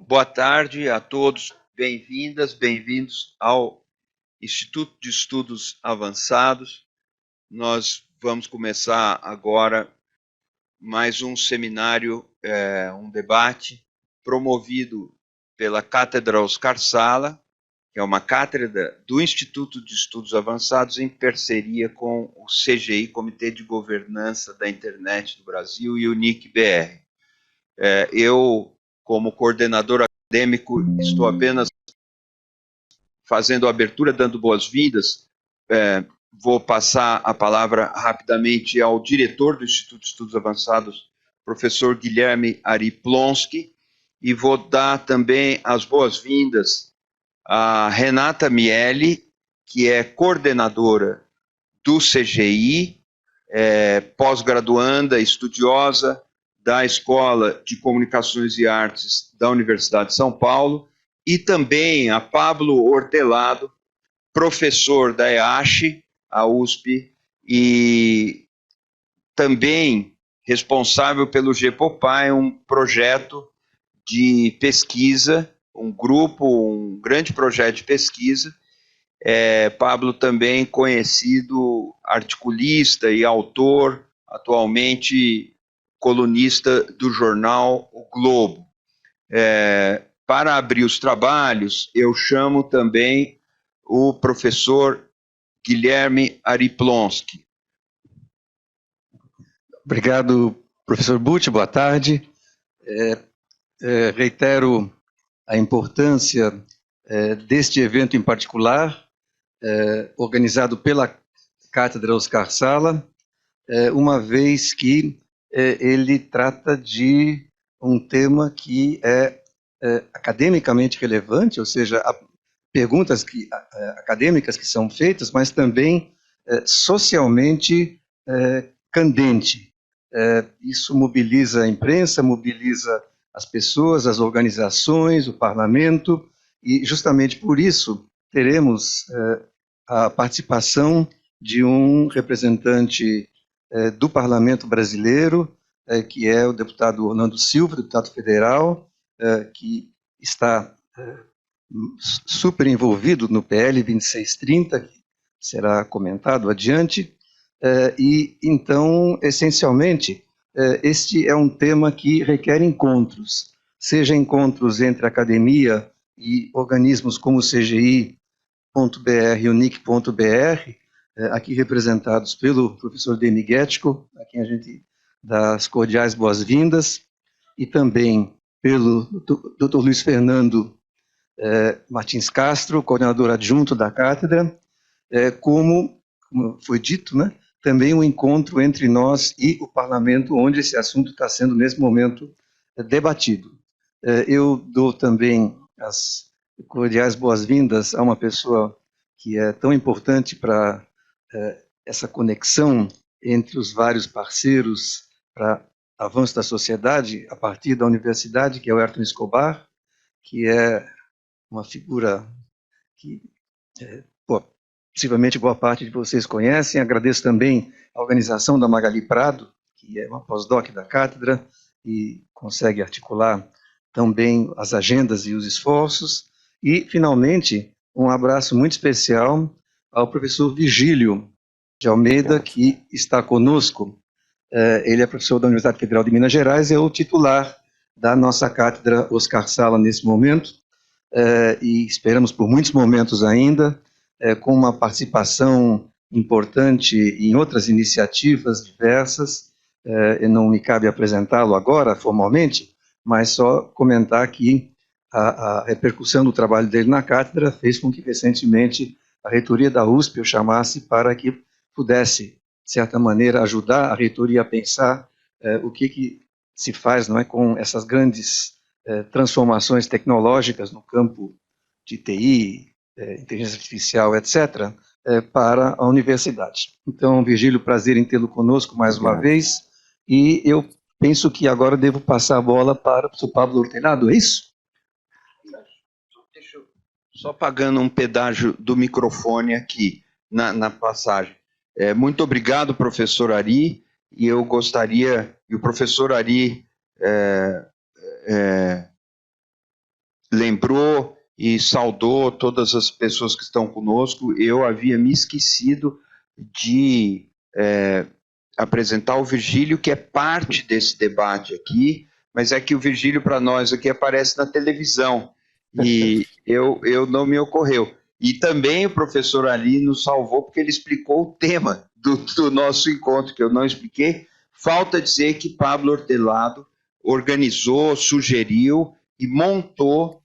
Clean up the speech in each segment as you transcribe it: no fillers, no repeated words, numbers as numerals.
Boa tarde a todos, bem-vindas, bem-vindos ao Instituto de Estudos Avançados. Nós vamos começar agora mais um seminário, um debate promovido pela Cátedra Oscar Sala, que é uma cátedra do Instituto de Estudos Avançados em parceria com o CGI, Comitê de Governança da Internet do Brasil, e o NIC-BR. Eu, como coordenador acadêmico, estou apenas fazendo a abertura, dando boas-vindas. Vou passar a palavra rapidamente ao diretor do Instituto de Estudos Avançados, professor Guilherme Ariplonski, e vou dar também as boas-vindas a Renata Miele, que é coordenadora do CGI, pós-graduanda, estudiosa da Escola de Comunicações e Artes da Universidade de São Paulo, e também a Pablo Hortelado, professor da EASH, a USP, e também responsável pelo GEPOPAI, um projeto de pesquisa, um grande projeto de pesquisa. Pablo também conhecido articulista e autor, atualmente colunista do jornal O Globo. Para abrir os trabalhos, eu chamo também o professor Guilherme Ariplonski. Obrigado, professor Butti, boa tarde. Reitero a importância deste evento em particular, organizado pela Cátedra Oscar Sala, uma vez que ele trata de um tema que é academicamente relevante, ou seja, perguntas acadêmicas que são feitas, mas também socialmente candente. Isso mobiliza a imprensa, mobiliza as pessoas, as organizações, o parlamento, e justamente por isso teremos a participação de um representante do parlamento brasileiro, que é o deputado Orlando Silva, deputado federal, que está super envolvido no PL 2630, que será comentado adiante, e então, essencialmente, este é um tema que requer encontros, seja encontros entre academia e organismos como o CGI.br e o NIC.br, aqui representados pelo professor Deni Guettico, a quem a gente dá as cordiais boas-vindas, e também pelo Dr. Luiz Fernando Martins Castro, coordenador adjunto da cátedra, como foi dito, né, também um encontro entre nós e o parlamento, onde esse assunto está sendo, nesse momento, debatido. Eu dou também as cordiais boas-vindas a uma pessoa que é tão importante para essa conexão entre os vários parceiros para avanço da sociedade, a partir da universidade, que é o Ayrton Escobar, que é uma figura que possivelmente boa parte de vocês conhecem. Agradeço também a organização da Magali Prado, que é uma pós-doc da cátedra e consegue articular também as agendas e os esforços. E, finalmente, um abraço muito especial ao professor Vigílio de Almeida, que está conosco. Ele é professor da Universidade Federal de Minas Gerais, é o titular da nossa cátedra Oscar Sala nesse momento, e esperamos por muitos momentos ainda, com uma participação importante em outras iniciativas diversas. Não me cabe apresentá-lo agora, formalmente, mas só comentar que a repercussão do trabalho dele na cátedra fez com que, recentemente, a reitoria da USP o chamasse para que pudesse, de certa maneira, ajudar a reitoria a pensar o que se faz, não é, com essas grandes transformações tecnológicas no campo de TI, inteligência artificial, etc., para a universidade. Então, Virgílio, prazer em tê-lo conosco mais uma vez, e eu penso que agora devo passar a bola para o professor Pablo Hortelado, é isso? Deixa eu só pagando um pedágio do microfone aqui na passagem. Muito obrigado, professor Ari, e eu gostaria, e o professor Ari lembrou e saudou todas as pessoas que estão conosco. Eu havia me esquecido de apresentar o Virgílio, que é parte desse debate aqui, mas é que o Virgílio, para nós aqui, aparece na televisão, e eu não me ocorreu. E também o professor Ali nos salvou, porque ele explicou o tema do nosso encontro, que eu não expliquei. Falta dizer que Pablo Hortelado organizou, sugeriu e montou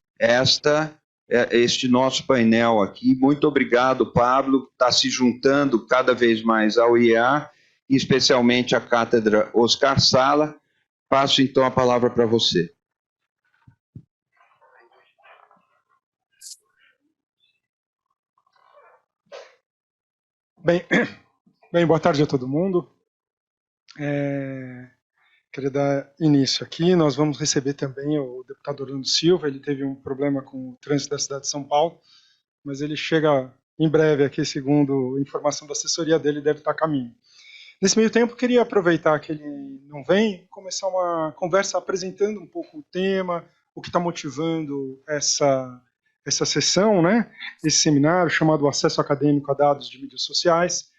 este nosso painel aqui. Muito obrigado, Pablo, está se juntando cada vez mais ao IEA, especialmente à Cátedra Oscar Sala. Passo, então, a palavra para você. Bem, boa tarde a todo mundo. Queria dar início aqui. Nós vamos receber também o deputado Orlando Silva. Ele teve um problema com o trânsito da cidade de São Paulo, mas ele chega em breve aqui, segundo informação da assessoria dele, deve estar a caminho. Nesse meio tempo, queria aproveitar que ele não vem e começar uma conversa apresentando um pouco o tema, o que está motivando essa sessão, né? Esse seminário chamado Acesso Acadêmico a Dados de Mídias Sociais.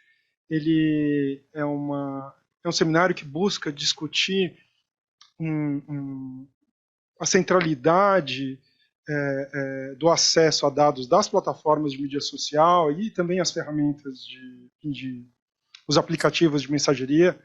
Ele é um seminário que busca discutir a centralidade do acesso a dados das plataformas de mídia social e também as ferramentas os aplicativos de mensageria,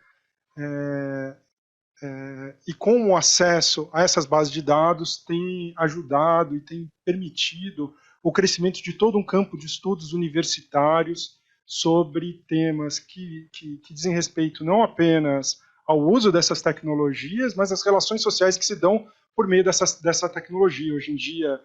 e como o acesso a essas bases de dados tem ajudado e tem permitido o crescimento de todo um campo de estudos universitários sobre temas que dizem respeito não apenas ao uso dessas tecnologias, mas às relações sociais que se dão por meio dessa tecnologia. Hoje em dia,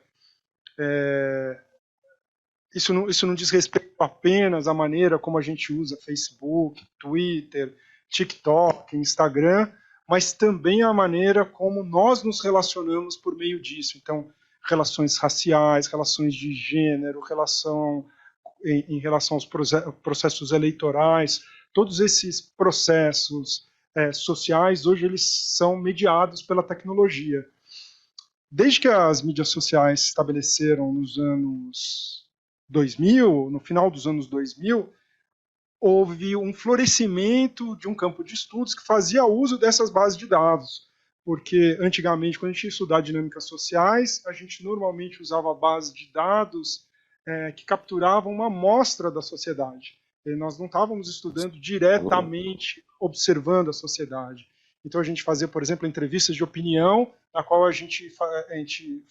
isso não diz respeito apenas à maneira como a gente usa Facebook, Twitter, TikTok, Instagram, mas também à maneira como nós nos relacionamos por meio disso. Então, relações raciais, relações de gênero, em relação aos processos eleitorais, todos esses processos sociais, hoje eles são mediados pela tecnologia. Desde que as mídias sociais se estabeleceram nos anos 2000, no final dos anos 2000, houve um florescimento de um campo de estudos que fazia uso dessas bases de dados, porque antigamente, quando a gente ia estudar dinâmicas sociais, a gente normalmente usava bases de dados que capturavam uma amostra da sociedade. E nós não estávamos estudando diretamente, observando a sociedade. Então a gente fazia, por exemplo, entrevistas de opinião, na qual a gente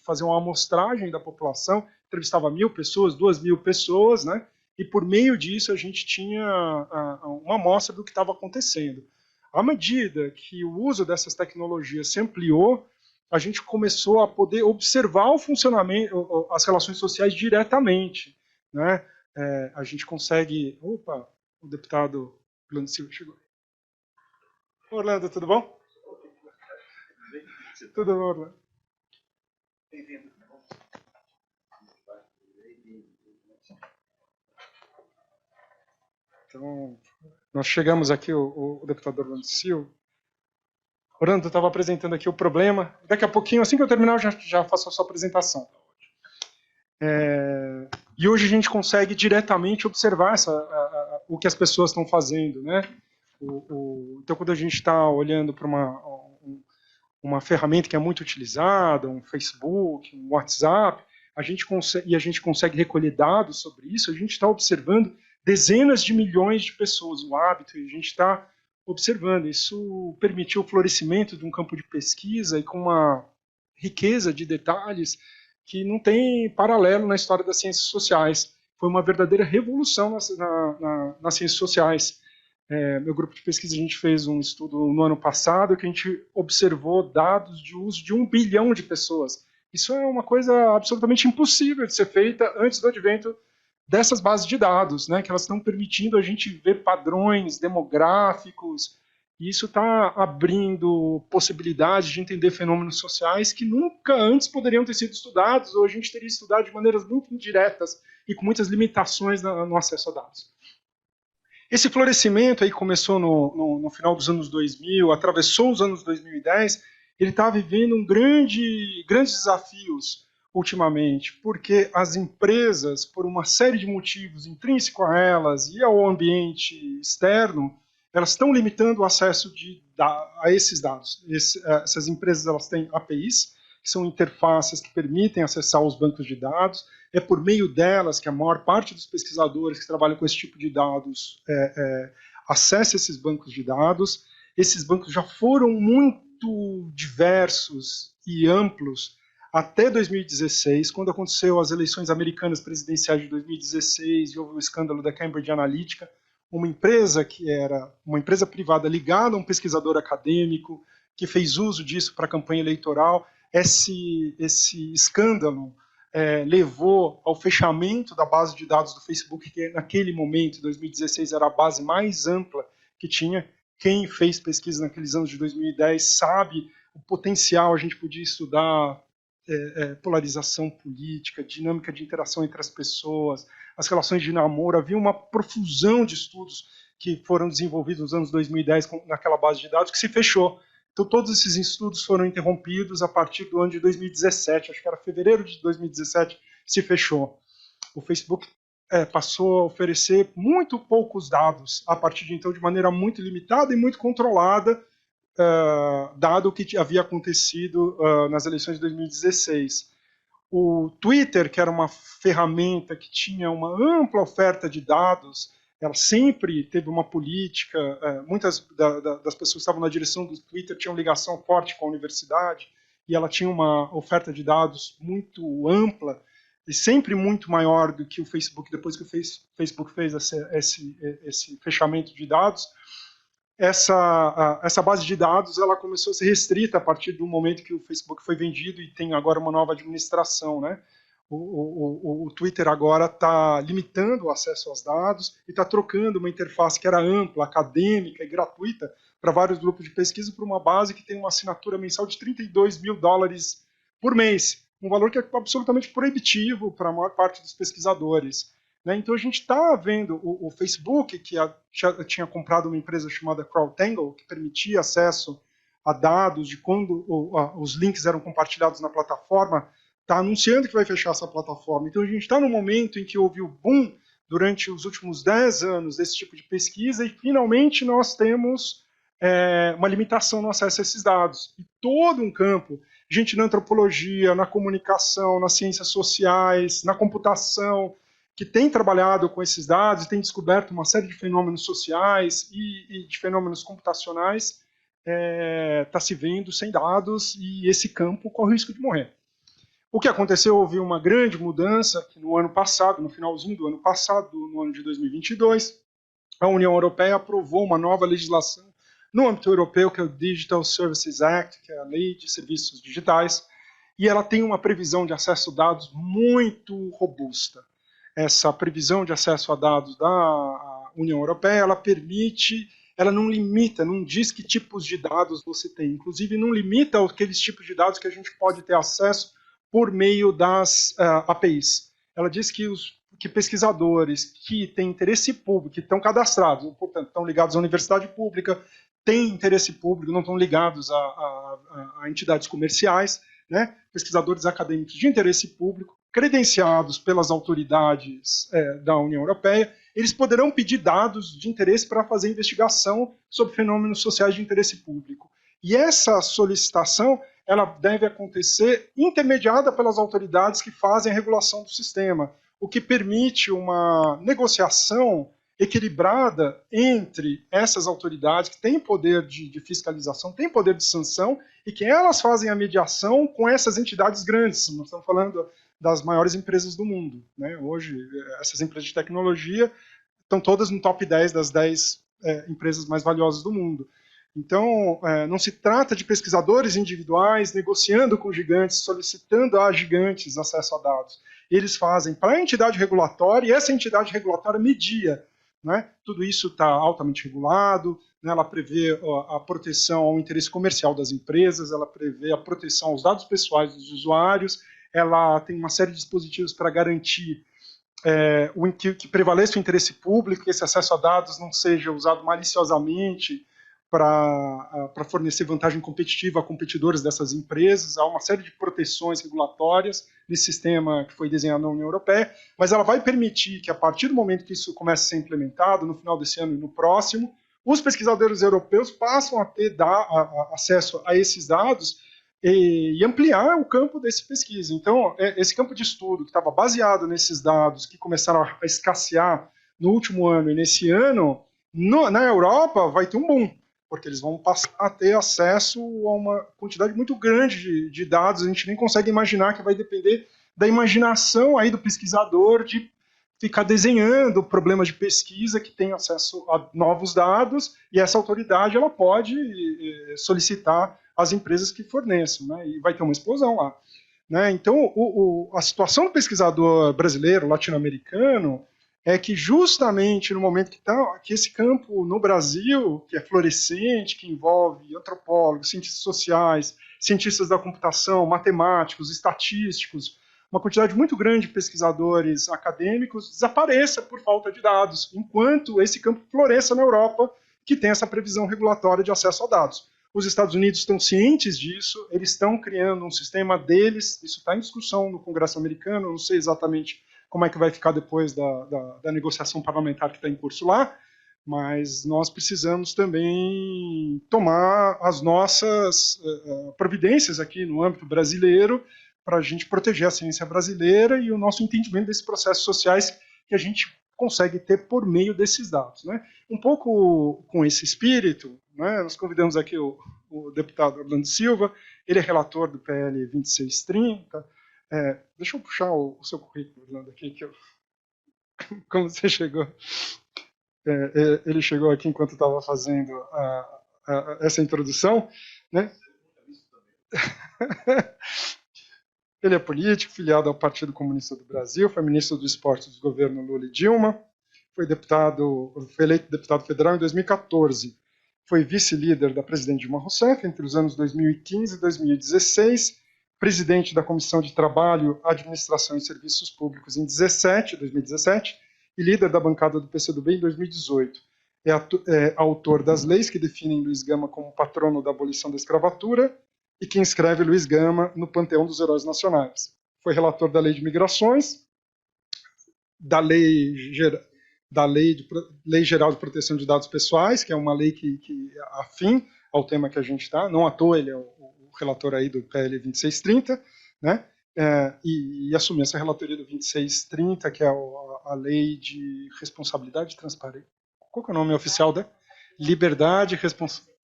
fazia uma amostragem da população, entrevistava 1.000 pessoas, 2.000 pessoas, né? E por meio disso a gente tinha uma amostra do que estava acontecendo. À medida que o uso dessas tecnologias se ampliou, a gente começou a poder observar o funcionamento, as relações sociais diretamente, né? A gente consegue... Opa, o deputado Orlando Silva chegou. Orlando, tudo bom? Tudo bom, Orlando? Bem-vindo. Então, nós chegamos aqui, o deputado Orlando Silva. Orlando, eu estava apresentando aqui o problema. Daqui a pouquinho, assim que eu terminar, eu já faço a sua apresentação. E hoje a gente consegue diretamente observar o que as pessoas estão fazendo, né? Então, quando a gente está olhando para uma ferramenta que é muito utilizada, um Facebook, um WhatsApp, a gente consegue recolher dados sobre isso, a gente está observando dezenas de milhões de pessoas, o hábito, e a gente está observando. Isso permitiu o florescimento de um campo de pesquisa e com uma riqueza de detalhes que não tem paralelo na história das ciências sociais. Foi uma verdadeira revolução nas ciências sociais. Meu grupo de pesquisa, a gente fez um estudo no ano passado que a gente observou dados de uso de 1 bilhão de pessoas. Isso é uma coisa absolutamente impossível de ser feita antes do advento dessas bases de dados, né, que elas estão permitindo a gente ver padrões demográficos, e isso está abrindo possibilidades de entender fenômenos sociais que nunca antes poderiam ter sido estudados, ou a gente teria estudado de maneiras muito indiretas e com muitas limitações no acesso a dados. Esse florescimento aí começou no final dos anos 2000, atravessou os anos 2010, ele está vivendo grandes desafios. ultimamente, porque as empresas, por uma série de motivos intrínseco a elas e ao ambiente externo, elas estão limitando o acesso a esses dados. Essas empresas elas têm APIs, que são interfaces que permitem acessar os bancos de dados. É por meio delas que a maior parte dos pesquisadores que trabalham com esse tipo de dados acessa esses bancos de dados. Esses bancos já foram muito diversos e amplos até 2016, quando aconteceu as eleições americanas presidenciais de 2016 e houve o escândalo da Cambridge Analytica, uma empresa que era uma empresa privada ligada a um pesquisador acadêmico que fez uso disso para a campanha eleitoral. Esse escândalo levou ao fechamento da base de dados do Facebook, que naquele momento, em 2016, era a base mais ampla que tinha. Quem fez pesquisa naqueles anos de 2010 sabe o potencial. A gente podia estudar polarização política, dinâmica de interação entre as pessoas, as relações de namoro. Havia uma profusão de estudos que foram desenvolvidos nos anos 2010 naquela base de dados que se fechou. Então, todos esses estudos foram interrompidos a partir do ano de 2017, acho que era fevereiro de 2017, se fechou. O Facebook passou a oferecer muito poucos dados, a partir de então, de maneira muito limitada e muito controlada, dado o que havia acontecido nas eleições de 2016. O Twitter, que era uma ferramenta que tinha uma ampla oferta de dados, ela sempre teve uma política, muitas das pessoas que estavam na direção do Twitter tinham ligação forte com a universidade, e ela tinha uma oferta de dados muito ampla, e sempre muito maior do que o Facebook, depois que o Facebook fez esse fechamento de dados. Essa base de dados ela começou a ser restrita a partir do momento que o Facebook foi vendido e tem agora uma nova administração, né? O Twitter agora está limitando o acesso aos dados e está trocando uma interface que era ampla, acadêmica e gratuita para vários grupos de pesquisa por uma base que tem uma assinatura mensal de $32 mil por mês, um valor que é absolutamente proibitivo para a maior parte dos pesquisadores. Então a gente está vendo o Facebook, que já tinha comprado uma empresa chamada CrowdTangle, que permitia acesso a dados de quando os links eram compartilhados na plataforma, está anunciando que vai fechar essa plataforma. Então a gente está no momento em que houve o boom durante os últimos 10 anos desse tipo de pesquisa e finalmente nós temos uma limitação no acesso a esses dados. E todo um campo, gente na antropologia, na comunicação, nas ciências sociais, na computação, que tem trabalhado com esses dados e tem descoberto uma série de fenômenos sociais e de fenômenos computacionais, está se vendo sem dados e esse campo corre o risco de morrer. O que aconteceu, houve uma grande mudança que no ano passado, no finalzinho do ano passado, no ano de 2022, a União Europeia aprovou uma nova legislação no âmbito europeu, que é o Digital Services Act, que é a Lei de Serviços Digitais, e ela tem uma previsão de acesso a dados muito robusta. Essa previsão de acesso a dados da União Europeia, ela não limita, não diz que tipos de dados você tem, inclusive não limita aqueles tipos de dados que a gente pode ter acesso por meio das APIs. Ela diz que pesquisadores que têm interesse público, que estão cadastrados, portanto, estão ligados à universidade pública, têm interesse público, não estão ligados a entidades comerciais, né? Pesquisadores acadêmicos de interesse público, credenciados pelas autoridades da União Europeia, eles poderão pedir dados de interesse para fazer investigação sobre fenômenos sociais de interesse público. E essa solicitação ela deve acontecer intermediada pelas autoridades que fazem a regulação do sistema, o que permite uma negociação equilibrada entre essas autoridades que têm poder de fiscalização, têm poder de sanção, e que elas fazem a mediação com essas entidades grandes. Nós estamos falando das maiores empresas do mundo, né? Hoje, essas empresas de tecnologia estão todas no top 10 das 10 empresas mais valiosas do mundo. Então, não se trata de pesquisadores individuais negociando com gigantes, solicitando a gigantes acesso a dados. Eles fazem para a entidade regulatória, e essa entidade regulatória media, né? Tudo isso está altamente regulado, né? Ela prevê a proteção ao interesse comercial das empresas, ela prevê a proteção aos dados pessoais dos usuários, ela tem uma série de dispositivos para garantir que prevaleça o interesse público, que esse acesso a dados não seja usado maliciosamente para fornecer vantagem competitiva a competidores dessas empresas. Há uma série de proteções regulatórias nesse sistema que foi desenhado na União Europeia, mas ela vai permitir que, a partir do momento que isso comece a ser implementado, no final desse ano e no próximo, os pesquisadores europeus passam a ter acesso a esses dados e ampliar o campo desse pesquisa. Então, esse campo de estudo que estava baseado nesses dados, que começaram a escassear no último ano e nesse ano, na Europa vai ter um boom, porque eles vão passar a ter acesso a uma quantidade muito grande de dados. A gente nem consegue imaginar, que vai depender da imaginação aí do pesquisador de ficar desenhando problemas de pesquisa que tem acesso a novos dados, e essa autoridade ela pode solicitar as empresas que forneçam, né? E vai ter uma explosão lá, né? Então, a situação do pesquisador brasileiro, latino-americano, é que justamente no momento que esse campo no Brasil, que é florescente, que envolve antropólogos, cientistas sociais, cientistas da computação, matemáticos, estatísticos, uma quantidade muito grande de pesquisadores acadêmicos, desapareça por falta de dados, enquanto esse campo floresça na Europa, que tem essa previsão regulatória de acesso a dados. Os Estados Unidos estão cientes disso, eles estão criando um sistema deles, isso está em discussão no Congresso americano, não sei exatamente como é que vai ficar depois da negociação parlamentar que está em curso lá, mas nós precisamos também tomar as nossas providências aqui no âmbito brasileiro para a gente proteger a ciência brasileira e o nosso entendimento desses processos sociais que a gente consegue ter por meio desses dados, né? Um pouco com esse espírito, né, nós convidamos aqui o deputado Orlando Silva, ele é relator do PL 2630. Deixa eu puxar o seu currículo, Orlando, aqui, como você chegou. Ele chegou aqui enquanto estava fazendo essa introdução, né? Ele é político, filiado ao Partido Comunista do Brasil, foi ministro do Esporte do governo Lula e Dilma, foi eleito deputado federal em 2014, foi vice-líder da presidente Dilma Rousseff entre os anos 2015 e 2016, presidente da Comissão de Trabalho, Administração e Serviços Públicos em 2017, e líder da bancada do PCdoB em 2018. É autor das leis que definem Luiz Gama como patrono da abolição da escravatura e que inscreve Luiz Gama no Panteão dos Heróis Nacionais. Foi relator da Lei de Migrações, da Lei Geral de Proteção de Dados Pessoais, que é uma lei que afim ao tema que a gente está, não à toa ele é o relator aí do PL 2630, né? E assumiu essa relatoria do 2630, que é a Lei de Responsabilidade e Transparência. Qual que é o nome oficial da? Liberdade e Responsabilidade.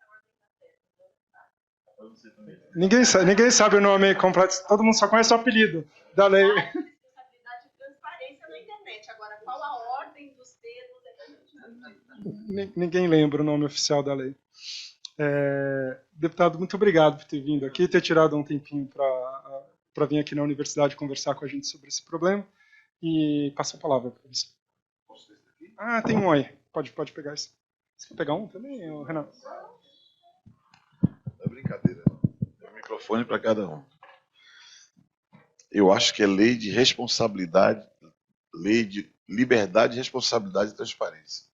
Ninguém sabe o nome completo, todo mundo só conhece o apelido da lei. Responsabilidade e transparência na internet. Agora, qual a ordem dos termos? Ninguém lembra o nome oficial da lei. Deputado, muito obrigado por ter vindo aqui, ter tirado um tempinho para vir aqui na universidade conversar com a gente sobre esse problema. E passo a palavra para você. Tem um aí. Pode pegar esse. Você quer pegar um também, Renato? É brincadeira. Tem um microfone para cada um. Eu acho que é lei de responsabilidade, lei de liberdade, responsabilidade e transparência.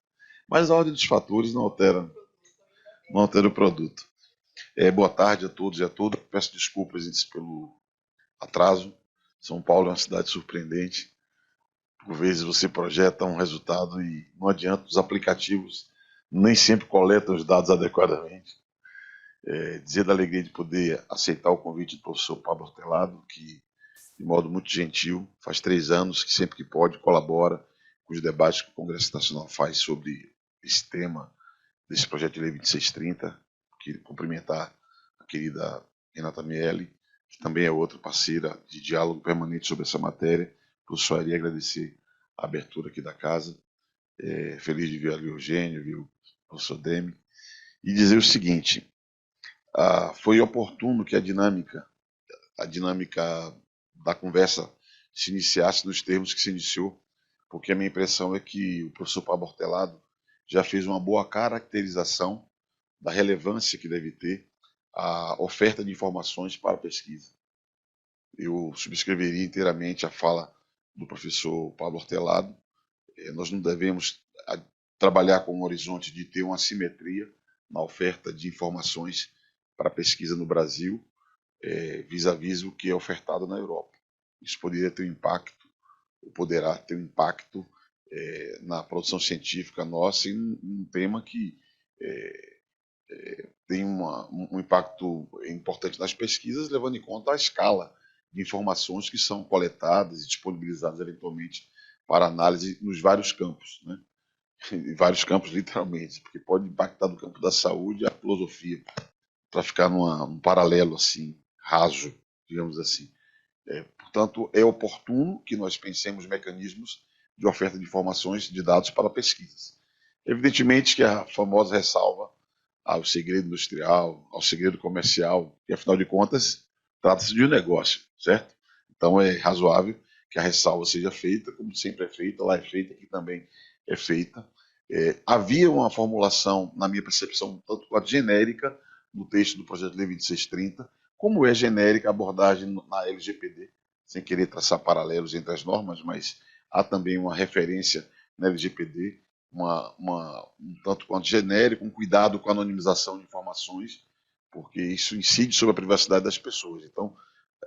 Mas a ordem dos fatores não altera o produto. Boa tarde a todos e a todas. Peço desculpas pelo atraso. São Paulo é uma cidade surpreendente. Por vezes você projeta um resultado e não adianta, os aplicativos nem sempre coletam os dados adequadamente. Dizer da alegria de poder aceitar o convite do professor Pablo Hortelado, que de modo muito gentil, faz 3 anos que sempre que pode colabora com os debates que o Congresso Nacional faz sobre esse tema desse projeto de lei 2630. Queria cumprimentar a querida Renata Miele, que também é outra parceira de diálogo permanente sobre essa matéria. Professor, iria agradecer a abertura aqui da casa. Feliz de ver ali o Eugênio, ver o professor Demi, e dizer o seguinte: foi oportuno que a dinâmica da conversa se iniciasse nos termos que se iniciou, porque a minha impressão é que o professor Pablo Hortelado já fez uma boa caracterização da relevância que deve ter a oferta de informações para a pesquisa. Eu subscreveria inteiramente a fala do professor Pablo Hortelado. Nós não devemos trabalhar com um horizonte de ter uma assimetria na oferta de informações para pesquisa no Brasil, vis-à-vis o que é ofertado na Europa. Isso poderia ter um impacto, ou poderá ter um impacto na produção científica nossa em um tema que tem um impacto importante nas pesquisas, levando em conta a escala de informações que são coletadas e disponibilizadas eventualmente para análise nos vários campos, né? Em vários campos, literalmente, porque pode impactar do campo da saúde à filosofia, para ficar num paralelo assim, raso, digamos assim. Portanto, é oportuno que nós pensemos mecanismos de oferta de informações, de dados para pesquisas. Evidentemente que a famosa ressalva ao segredo industrial, ao segredo comercial, e afinal de contas, trata-se de um negócio, certo? Então é razoável que a ressalva seja feita, como sempre é feita, lá é feita, aqui também é feita. Havia uma formulação, na minha percepção, tanto quanto genérica, no texto do projeto de lei 2630, como é genérica a abordagem na LGPD, sem querer traçar paralelos entre as normas, mas há também uma referência na LGPD, um tanto quanto genérico, um cuidado com a anonimização de informações, porque isso incide sobre a privacidade das pessoas. Então,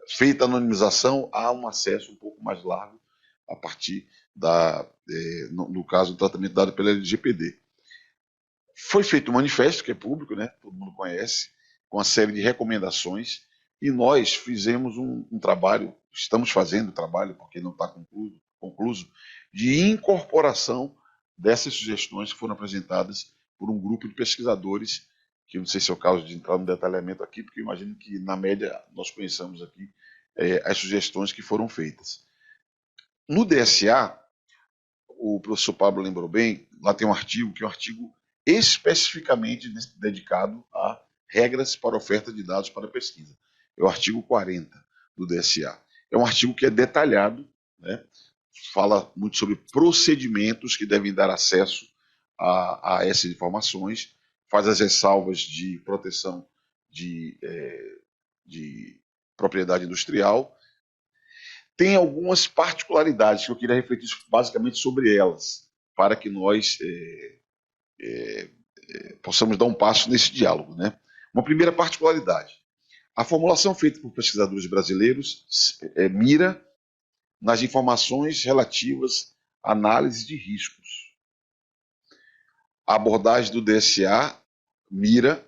feita a anonimização, há um acesso um pouco mais largo a partir no caso, do tratamento dado pela LGPD. Foi feito um manifesto, que é público, né? Todo mundo conhece, com uma série de recomendações, e nós fizemos um trabalho, estamos fazendo trabalho, porque não está concluso, de incorporação dessas sugestões que foram apresentadas por um grupo de pesquisadores, que eu não sei se é o caso de entrar no detalhamento aqui, porque eu imagino que, na média, nós conheçamos aqui as sugestões que foram feitas. No DSA, o professor Pablo lembrou bem, lá tem um artigo, que é um artigo especificamente dedicado a regras para oferta de dados para pesquisa. É o artigo 40 do DSA. É um artigo que é detalhado, né? Fala muito sobre procedimentos que devem dar acesso a essas informações, faz as ressalvas de proteção de propriedade industrial. Tem algumas particularidades que eu queria refletir basicamente sobre elas, para que nós possamos dar um passo nesse diálogo, né? Uma primeira particularidade: a formulação feita por pesquisadores brasileiros mira nas informações relativas à análise de riscos. A abordagem do DSA mira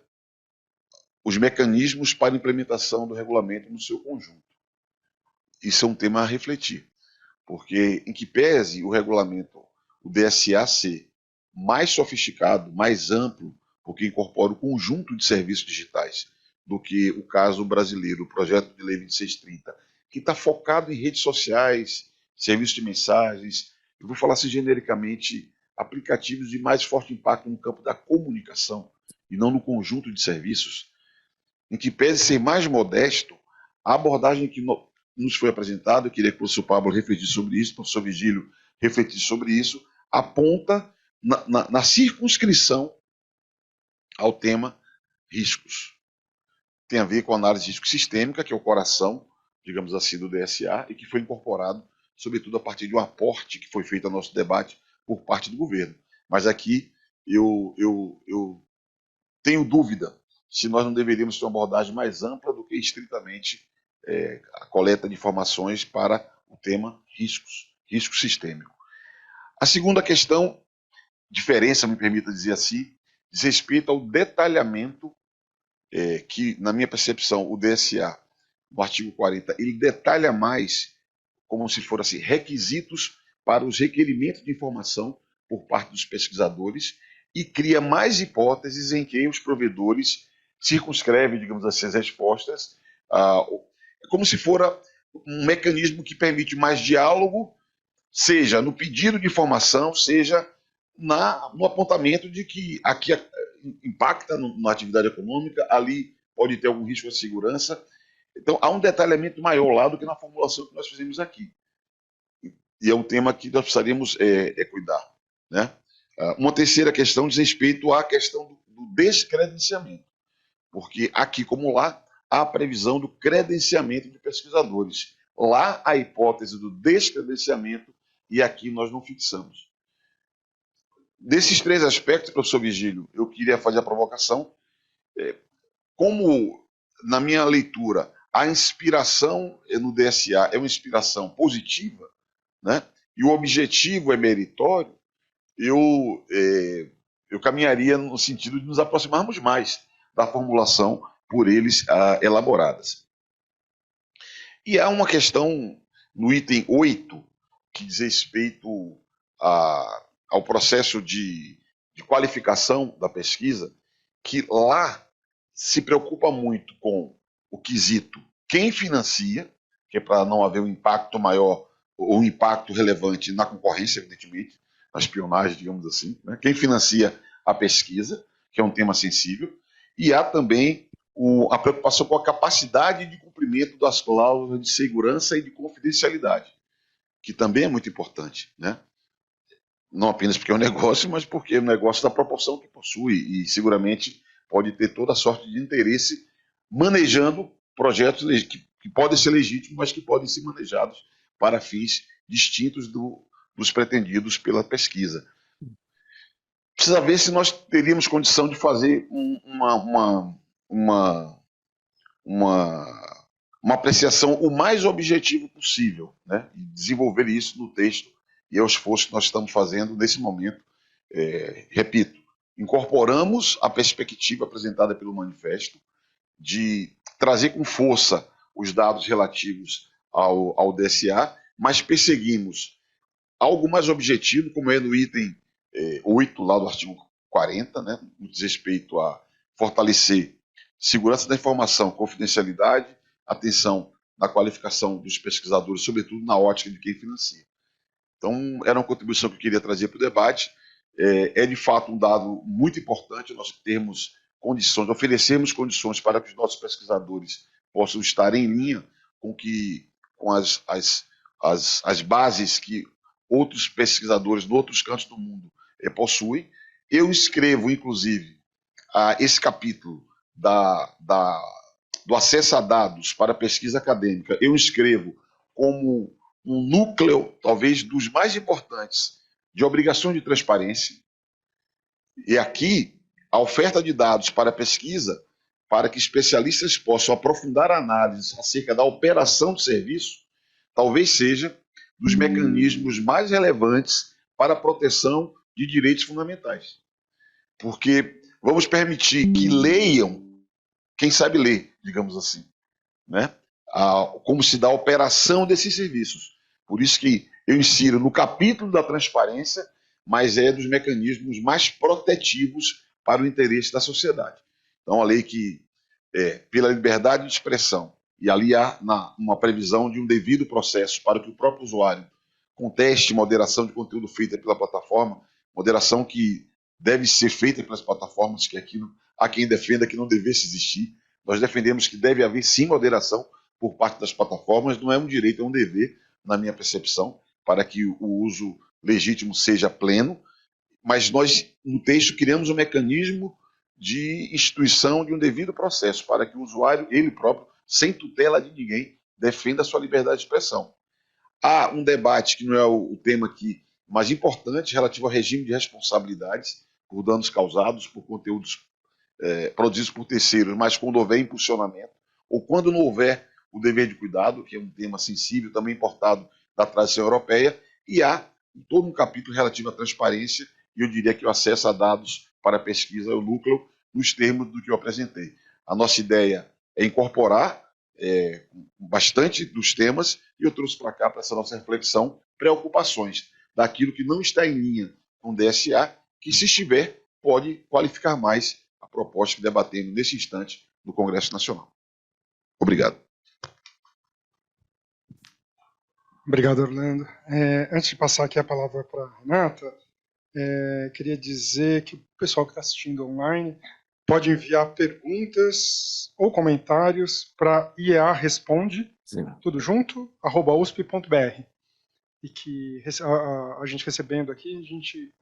os mecanismos para implementação do regulamento no seu conjunto. Isso é um tema a refletir, porque em que pese o regulamento, o DSA ser mais sofisticado, mais amplo, porque incorpora o conjunto de serviços digitais, do que o caso brasileiro, o projeto de lei 2630, que está focado em redes sociais, serviços de mensagens, eu vou falar assim genericamente, aplicativos de mais forte impacto no campo da comunicação, e não no conjunto de serviços, em que pese ser mais modesto, a abordagem que nos foi apresentada, eu queria que o professor Pablo refletisse sobre isso, o professor Vigílio refletisse sobre isso, aponta na circunscrição ao tema riscos. Tem a ver com a análise de risco sistêmica, que é o coração, digamos assim, do DSA, e que foi incorporado, sobretudo, a partir de um aporte que foi feito ao nosso debate por parte do governo. Mas aqui eu tenho dúvida se nós não deveríamos ter uma abordagem mais ampla do que estritamente a coleta de informações para o tema risco sistêmico. A segunda questão, diferença, me permita dizer assim, diz respeito ao detalhamento que, na minha percepção, o DSA, no artigo 40, ele detalha mais, como se fossem assim, requisitos para os requerimentos de informação por parte dos pesquisadores e cria mais hipóteses em que os provedores circunscrevem, digamos assim, as respostas, como se fora um mecanismo que permite mais diálogo, seja no pedido de informação, seja no apontamento de que aqui impacta na atividade econômica, ali pode ter algum risco de segurança. Então, há um detalhamento maior lá do que na formulação que nós fizemos aqui. E é um tema que nós precisaríamos cuidar, né? Uma terceira questão diz respeito à questão do descredenciamento, porque aqui como lá, há a previsão do credenciamento de pesquisadores. Lá, a hipótese do descredenciamento, e aqui nós não fixamos. Desses 3 aspectos, professor Vigílio, eu queria fazer a provocação. Como, na minha leitura, a inspiração no DSA é uma inspiração positiva, né? E o objetivo é meritório, eu caminharia no sentido de nos aproximarmos mais da formulação por eles elaboradas. E há uma questão no item 8, que diz respeito ao processo de qualificação da pesquisa, que lá se preocupa muito com o quesito quem financia, que é para não haver um impacto maior ou um impacto relevante na concorrência, evidentemente, na espionagem, digamos assim, né? Quem financia a pesquisa, que é um tema sensível, e há também a preocupação com a capacidade de cumprimento das cláusulas de segurança e de confidencialidade, que também é muito importante, né? Não apenas porque é um negócio, mas porque é um negócio da proporção que possui e seguramente pode ter toda sorte de interesse manejando projetos que podem ser legítimos, mas que podem ser manejados para fins distintos dos pretendidos pela pesquisa. Precisa ver se nós teríamos condição de fazer uma apreciação o mais objetivo possível, né? E desenvolver isso no texto, e é o esforço que nós estamos fazendo nesse momento. Repito, incorporamos a perspectiva apresentada pelo manifesto de trazer com força os dados relativos ao DSA, mas perseguimos algo mais objetivo, como é no item 8, lá do artigo 40, né, no diz respeito a fortalecer segurança da informação, confidencialidade, atenção na qualificação dos pesquisadores, sobretudo na ótica de quem financia. Então, era uma contribuição que eu queria trazer para o debate. É de fato um dado muito importante nós termos condições, oferecermos condições para que os nossos pesquisadores possam estar em linha com as bases que outros pesquisadores de outros cantos do mundo possuem. Eu escrevo, inclusive, esse capítulo do acesso a dados para pesquisa acadêmica, eu escrevo como um núcleo, talvez, dos mais importantes de obrigações de transparência. E aqui, a oferta de dados para pesquisa, para que especialistas possam aprofundar a análise acerca da operação do serviço, talvez seja dos mecanismos mais relevantes para a proteção de direitos fundamentais. Porque vamos permitir que leiam quem sabe ler, digamos assim, né? Como se dá a operação desses serviços. Por isso que eu insiro no capítulo da transparência, mas é dos mecanismos mais protetivos para o interesse da sociedade. Então, a lei que, pela liberdade de expressão, e ali há uma previsão de um devido processo para que o próprio usuário conteste moderação de conteúdo feita pela plataforma, moderação que deve ser feita pelas plataformas, que aqui há quem defenda que não devesse existir. Nós defendemos que deve haver, sim, moderação por parte das plataformas, não é um direito, é um dever, na minha percepção, para que o uso legítimo seja pleno, mas nós, no texto, criamos um mecanismo de instituição de um devido processo, para que o usuário, ele próprio, sem tutela de ninguém, defenda a sua liberdade de expressão. Há um debate, que não é o tema aqui, mas importante, relativo ao regime de responsabilidades por danos causados por conteúdos produzidos por terceiros, mas quando houver impulsionamento, ou quando não houver o dever de cuidado, que é um tema sensível, também importado da tradição europeia, e há todo um capítulo relativo à transparência, e eu diria que o acesso a dados para pesquisa é o núcleo nos termos do que eu apresentei. A nossa ideia é incorporar bastante dos temas, e eu trouxe para cá, para essa nossa reflexão, preocupações daquilo que não está em linha com o DSA, que, se estiver, pode qualificar mais a proposta que debatemos nesse instante no Congresso Nacional. Obrigado. Obrigado, Orlando. Antes de passar aqui a palavra para a Renata, queria dizer que o pessoal que está assistindo online pode enviar perguntas ou comentários para IEA-responde, tudo junto, @usp.br. E que a gente recebendo aqui, a gente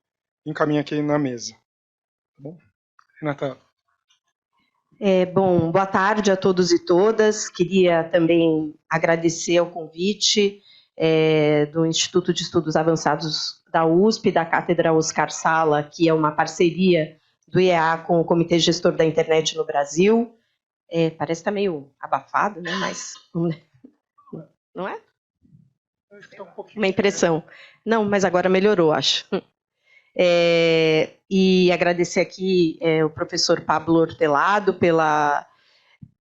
encaminha aqui na mesa. Tá bom? Renata. Bom, boa tarde a todos e todas. Queria também agradecer o convite. do Instituto de Estudos Avançados da USP, da Cátedra Oscar Sala, que é uma parceria do IEA com o Comitê Gestor da Internet no Brasil. Parece que está meio abafado, né? Mas não é? Uma impressão. Não, mas agora melhorou, acho. E agradecer aqui o professor Pablo Hortelado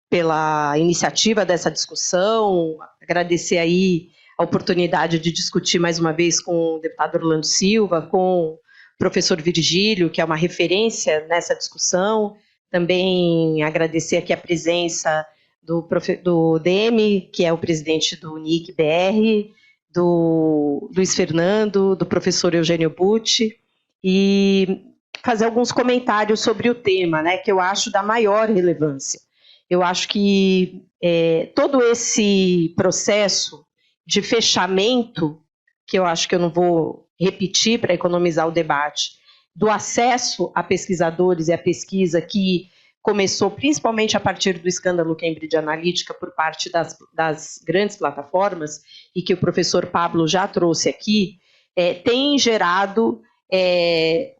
pela iniciativa dessa discussão, agradecer aí a oportunidade de discutir mais uma vez com o deputado Orlando Silva, com o professor Virgílio, que é uma referência nessa discussão, também agradecer aqui a presença do Demi, que é o presidente do NIC-BR, do Luiz Fernando, do professor Eugênio Butti, e fazer alguns comentários sobre o tema, né, que eu acho da maior relevância. Eu acho que todo esse processo de fechamento, que eu acho que eu não vou repetir para economizar o debate, do acesso a pesquisadores e a pesquisa que começou principalmente a partir do escândalo Cambridge Analytica por parte das grandes plataformas, e que o professor Pablo já trouxe aqui, tem gerado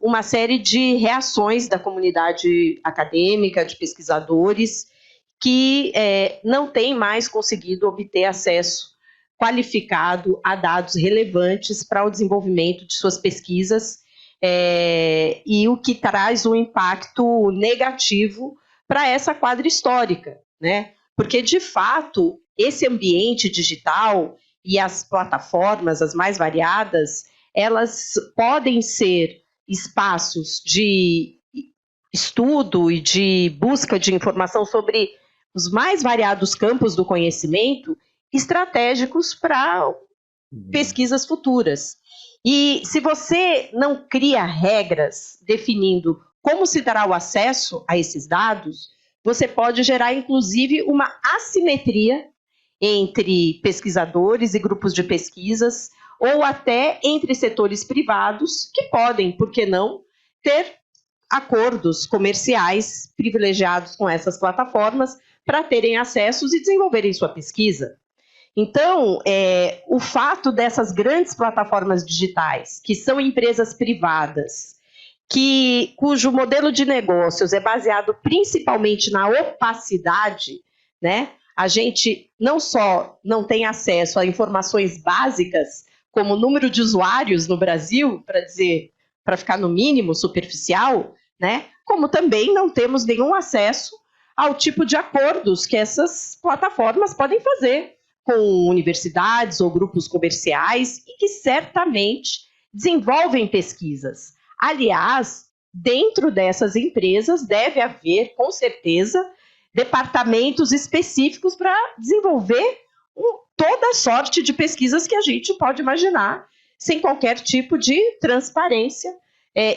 uma série de reações da comunidade acadêmica, de pesquisadores, que não tem mais conseguido obter acesso qualificado a dados relevantes para o desenvolvimento de suas pesquisas, e o que traz um impacto negativo para essa quadra histórica, né? Porque, de fato, esse ambiente digital e as plataformas, as mais variadas, elas podem ser espaços de estudo e de busca de informação sobre os mais variados campos do conhecimento, estratégicos para pesquisas futuras. E se você não cria regras definindo como se dará o acesso a esses dados, você pode gerar, inclusive, uma assimetria entre pesquisadores e grupos de pesquisas, ou até entre setores privados, que podem, por que não, ter acordos comerciais privilegiados com essas plataformas para terem acessos e desenvolverem sua pesquisa. Então, o fato dessas grandes plataformas digitais, que são empresas privadas, cujo modelo de negócios é baseado principalmente na opacidade, né? A gente não só não tem acesso a informações básicas, como o número de usuários no Brasil, para ficar no mínimo superficial, né? Como também não temos nenhum acesso ao tipo de acordos que essas plataformas podem fazer com universidades ou grupos comerciais e que certamente desenvolvem pesquisas. Aliás, dentro dessas empresas deve haver, com certeza, departamentos específicos para desenvolver toda a sorte de pesquisas que a gente pode imaginar, sem qualquer tipo de transparência.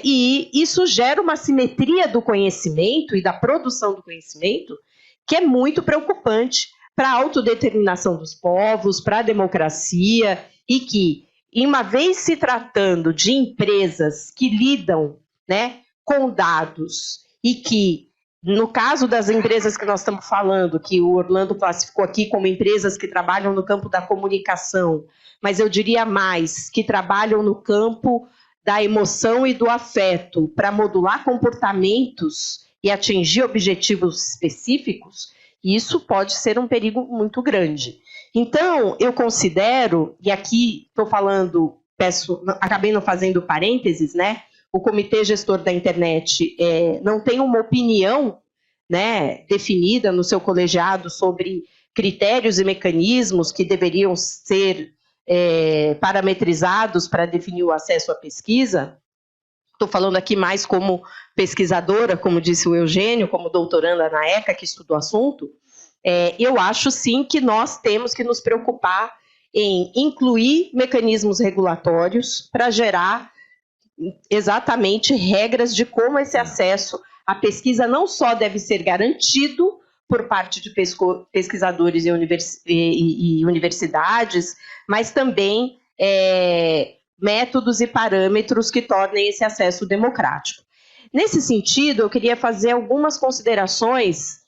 E isso gera uma simetria do conhecimento e da produção do conhecimento que é muito preocupante para a autodeterminação dos povos, para a democracia, e que, uma vez se tratando de empresas que lidam, né, com dados, e que, no caso das empresas que nós estamos falando, que o Orlando classificou aqui como empresas que trabalham no campo da comunicação, mas eu diria mais, que trabalham no campo da emoção e do afeto para modular comportamentos e atingir objetivos específicos, isso pode ser um perigo muito grande. Então, eu considero, e aqui estou falando, acabei não fazendo parênteses, né? O Comitê Gestor da Internet não tem uma opinião, né, definida no seu colegiado sobre critérios e mecanismos que deveriam ser parametrizados para definir o acesso à pesquisa. Estou falando aqui mais como pesquisadora, como disse o Eugênio, como doutoranda na ECA, que estuda o assunto. Eu acho, sim, que nós temos que nos preocupar em incluir mecanismos regulatórios para gerar exatamente regras de como esse acesso à pesquisa não só deve ser garantido por parte de pesquisadores e universidades, mas também métodos e parâmetros que tornem esse acesso democrático. Nesse sentido, eu queria fazer algumas considerações,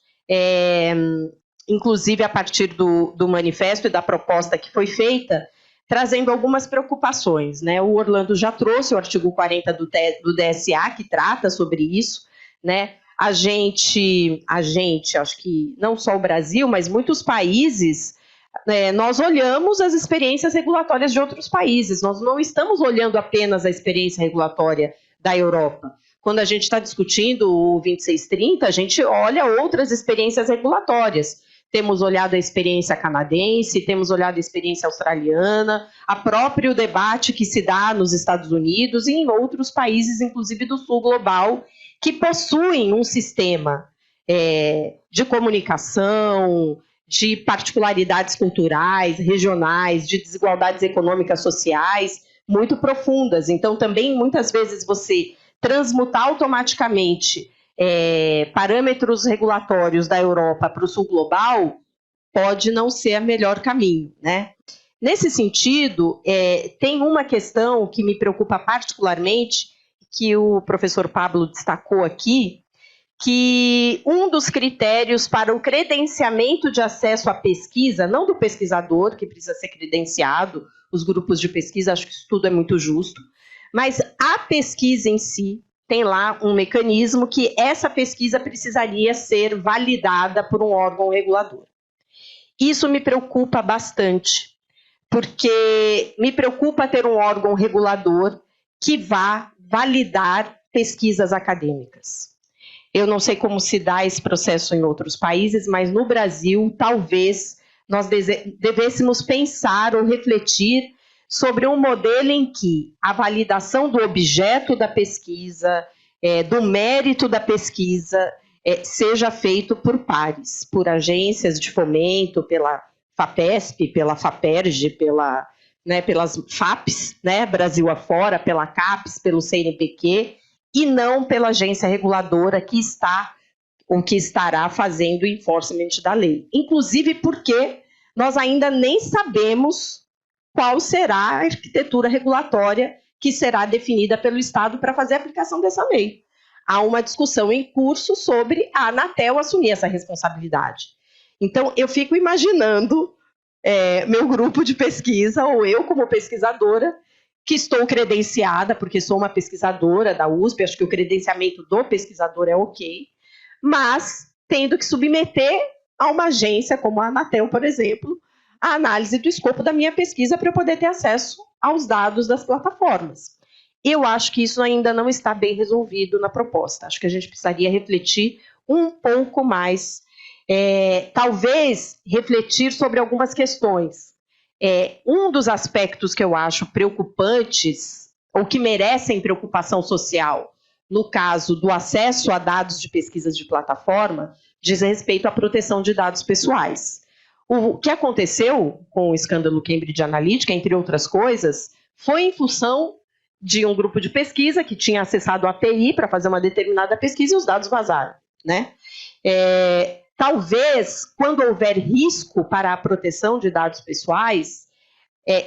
inclusive a partir do manifesto e da proposta que foi feita, trazendo algumas preocupações, né? O Orlando já trouxe o artigo 40 do DSA, que trata sobre isso, né? A gente, acho que não só o Brasil, mas muitos países, nós olhamos as experiências regulatórias de outros países, nós não estamos olhando apenas a experiência regulatória da Europa. Quando a gente está discutindo o 2630, a gente olha outras experiências regulatórias. Temos olhado a experiência canadense, temos olhado a experiência australiana, a próprio debate que se dá nos Estados Unidos e em outros países, inclusive do sul global, que possuem um sistema de comunicação, de particularidades culturais, regionais, de desigualdades econômicas sociais muito profundas. Então, também, muitas vezes, você transmutar automaticamente parâmetros regulatórios da Europa para o sul global pode não ser o melhor caminho, né? Nesse sentido, tem uma questão que me preocupa particularmente, que o professor Pablo destacou aqui, que um dos critérios para o credenciamento de acesso à pesquisa, não do pesquisador, que precisa ser credenciado, os grupos de pesquisa, acho que isso tudo é muito justo, mas a pesquisa em si, tem lá um mecanismo que essa pesquisa precisaria ser validada por um órgão regulador. Isso me preocupa bastante, porque me preocupa ter um órgão regulador que vá validar pesquisas acadêmicas. Eu não sei como se dá esse processo em outros países, mas no Brasil, talvez, nós devêssemos pensar ou refletir sobre um modelo em que a validação do objeto da pesquisa, do mérito da pesquisa, seja feito por pares, por agências de fomento, pela FAPESP, pela FAPERJ, pelas FAPs, né, Brasil afora, pela CAPES, pelo CNPq, e não pela agência reguladora que estará fazendo o enforcement da lei. Inclusive porque nós ainda nem sabemos qual será a arquitetura regulatória que será definida pelo Estado para fazer a aplicação dessa lei. Há uma discussão em curso sobre a Anatel assumir essa responsabilidade. Então, eu fico imaginando meu grupo de pesquisa, ou eu como pesquisadora, que estou credenciada, porque sou uma pesquisadora da USP, acho que o credenciamento do pesquisador é ok, mas tendo que submeter a uma agência como a Anatel, por exemplo, a análise do escopo da minha pesquisa para eu poder ter acesso aos dados das plataformas. Eu acho que isso ainda não está bem resolvido na proposta. Acho que a gente precisaria refletir um pouco mais, talvez refletir sobre algumas questões. Um dos aspectos que eu acho preocupantes, ou que merecem preocupação social, no caso do acesso a dados de pesquisas de plataforma, diz respeito à proteção de dados pessoais. O que aconteceu com o escândalo Cambridge Analytica, entre outras coisas, foi em função de um grupo de pesquisa que tinha acessado a API para fazer uma determinada pesquisa e os dados vazaram, né? Talvez, quando houver risco para a proteção de dados pessoais,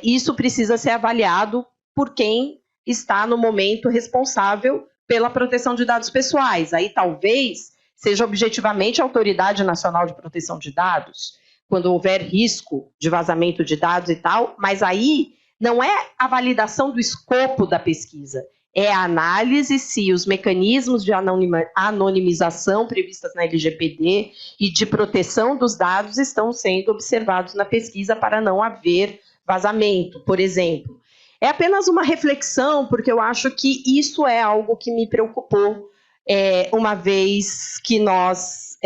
isso precisa ser avaliado por quem está no momento responsável pela proteção de dados pessoais. Aí talvez seja objetivamente a Autoridade Nacional de Proteção de Dados, quando houver risco de vazamento de dados e tal, mas aí não é a validação do escopo da pesquisa, é a análise se os mecanismos de anonimização previstas na LGPD e de proteção dos dados estão sendo observados na pesquisa para não haver vazamento, por exemplo. É apenas uma reflexão, porque eu acho que isso é algo que me preocupou, uma vez que nós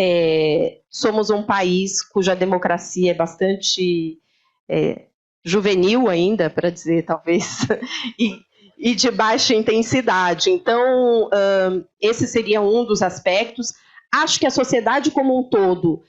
somos um país cuja democracia é bastante juvenil ainda, para dizer talvez, e de baixa intensidade. Então, esse seria um dos aspectos. Acho que a sociedade como um todo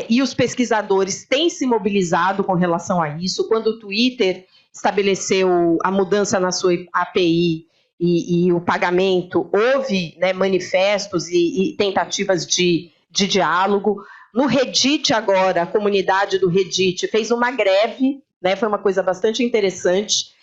e os pesquisadores têm se mobilizado com relação a isso. Quando o Twitter estabeleceu a mudança na sua API e o pagamento, houve, né, manifestos e tentativas de diálogo. No Reddit agora, a comunidade do Reddit fez uma greve, né, foi uma coisa bastante interessante,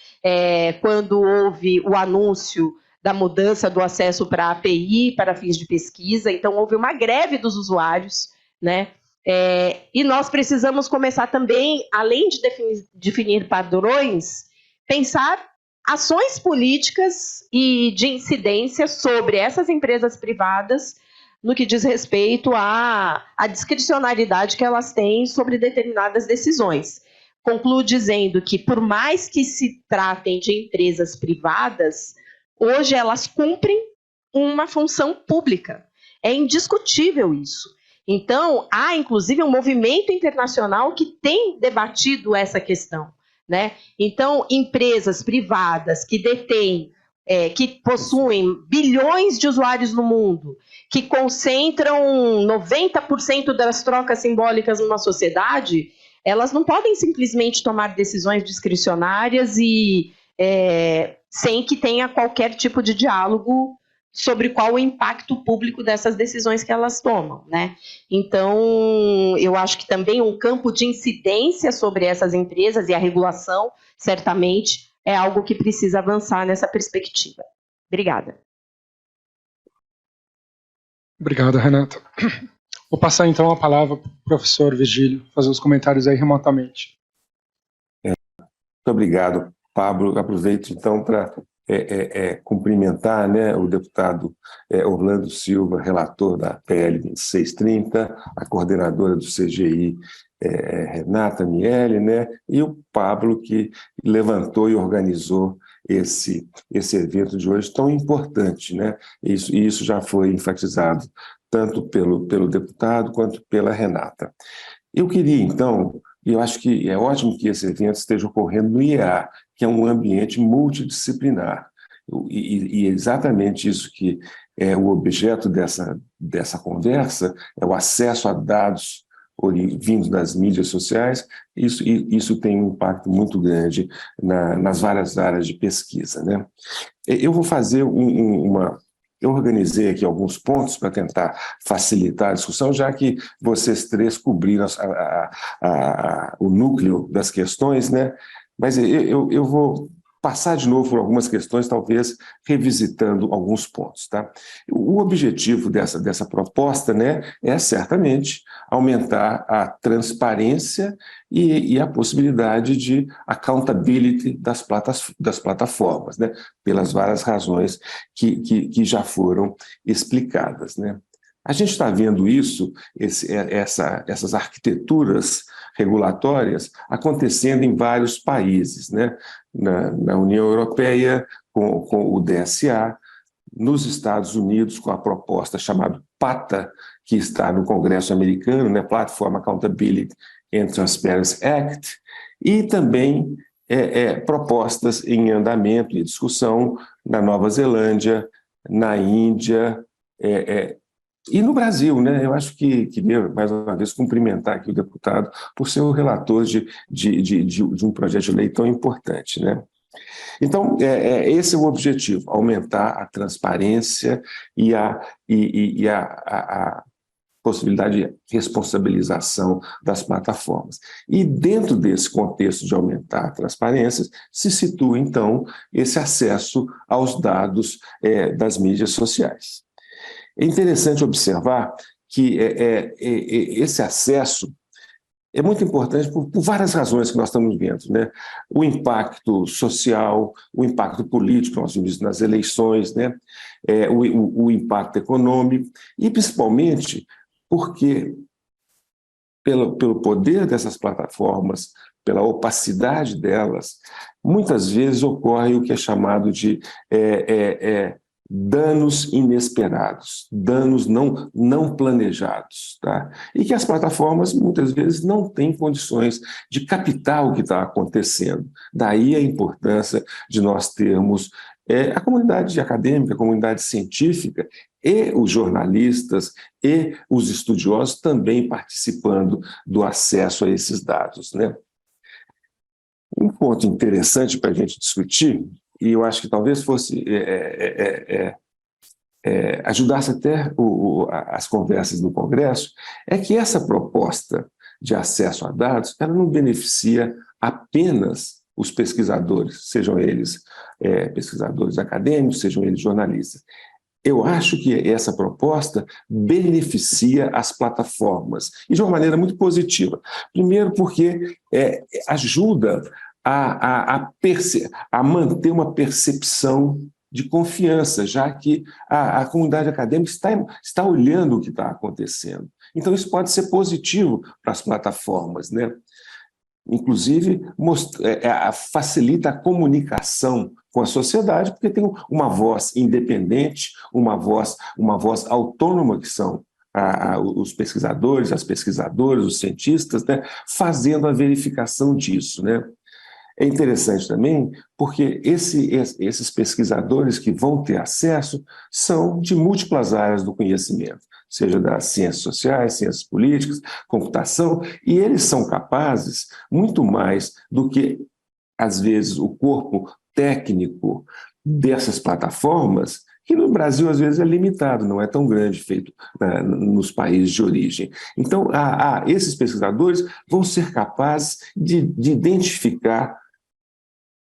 quando houve o anúncio da mudança do acesso para a API, para fins de pesquisa. Então, houve uma greve dos usuários, né, E nós precisamos começar também, além de definir padrões, pensar ações políticas e de incidência sobre essas empresas privadas no que diz respeito à discricionariedade que elas têm sobre determinadas decisões. Concluo dizendo que, por mais que se tratem de empresas privadas, hoje elas cumprem uma função pública. É indiscutível isso. Então, há, inclusive, um movimento internacional que tem debatido essa questão, né? Então, empresas privadas que detêm, que possuem bilhões de usuários no mundo, que concentram 90% das trocas simbólicas numa sociedade, elas não podem simplesmente tomar decisões discricionárias e sem que tenha qualquer tipo de diálogo sobre qual o impacto público dessas decisões que elas tomam, né? Então, eu acho que também um campo de incidência sobre essas empresas e a regulação, certamente, é algo que precisa avançar nessa perspectiva. Obrigada. Obrigado, Renata. Vou passar, então, a palavra para o professor Virgílio, fazer os comentários aí remotamente. Muito obrigado, Pablo. Aproveito, então, para cumprimentar, né, o deputado Orlando Silva, relator da PL 2630, a coordenadora do CGI, Renata Miele, né, e o Pablo, que levantou e organizou esse evento de hoje tão importante, né? Isso já foi enfatizado tanto pelo deputado quanto pela Renata. Eu queria, então, e eu acho que é ótimo que esse evento esteja ocorrendo no IEA, que é um ambiente multidisciplinar. E exatamente isso que é o objeto dessa conversa, é o acesso a dados vindos das mídias sociais. Isso tem um impacto muito grande nas várias áreas de pesquisa, né? Eu vou fazer Eu organizei aqui alguns pontos para tentar facilitar a discussão, já que vocês três cobriram o núcleo das questões, né? Mas eu vou passar de novo por algumas questões, talvez revisitando alguns pontos, tá? O objetivo dessa proposta, né, é certamente aumentar a transparência e a possibilidade de accountability das plataformas, né, pelas várias razões que já foram explicadas, né? A gente está vendo essas arquiteturas regulatórias acontecendo em vários países, né? Na União Europeia, com o DSA, nos Estados Unidos, com a proposta chamada PATA, que está no Congresso americano, né? Platform Accountability and Transparency Act, e também propostas em andamento e discussão na Nova Zelândia, na Índia, e no Brasil, né? Eu acho que queria, mais uma vez, cumprimentar aqui o deputado por ser o relator de um projeto de lei tão importante, né? Então, esse é o objetivo, aumentar a transparência e a possibilidade de responsabilização das plataformas. E dentro desse contexto de aumentar a transparência, se situa, então, esse acesso aos dados das mídias sociais. É interessante observar que esse acesso é muito importante por várias razões que nós estamos vendo, né? O impacto social, o impacto político, nós vimos nas eleições, né? O impacto econômico, e principalmente porque, pelo poder dessas plataformas, pela opacidade delas, muitas vezes ocorre o que é chamado de danos inesperados, danos não planejados, tá? E que as plataformas muitas vezes não têm condições de captar o que está acontecendo. Daí a importância de nós termos a comunidade acadêmica, a comunidade científica e os jornalistas e os estudiosos também participando do acesso a esses dados, né? Um ponto interessante para a gente discutir, e eu acho que talvez fosse ajudasse até as conversas no Congresso, é que essa proposta de acesso a dados, ela não beneficia apenas os pesquisadores, sejam eles pesquisadores acadêmicos, sejam eles jornalistas. eu acho que essa proposta beneficia as plataformas, e de uma maneira muito positiva. Primeiro porque ajuda a manter uma percepção de confiança, já que a comunidade acadêmica está olhando o que está acontecendo. Então, isso pode ser positivo para as plataformas, né? Inclusive, facilita a comunicação com a sociedade, porque tem uma voz independente, uma voz autônoma, que são os pesquisadores, as pesquisadoras, os cientistas, né, fazendo a verificação disso, né? É interessante também porque esses pesquisadores que vão ter acesso são de múltiplas áreas do conhecimento, seja das ciências sociais, ciências políticas, computação, e eles são capazes, muito mais do que, às vezes, o corpo técnico dessas plataformas, que no Brasil, às vezes, é limitado, não é tão grande, feito nos países de origem. Então, esses pesquisadores vão ser capazes de identificar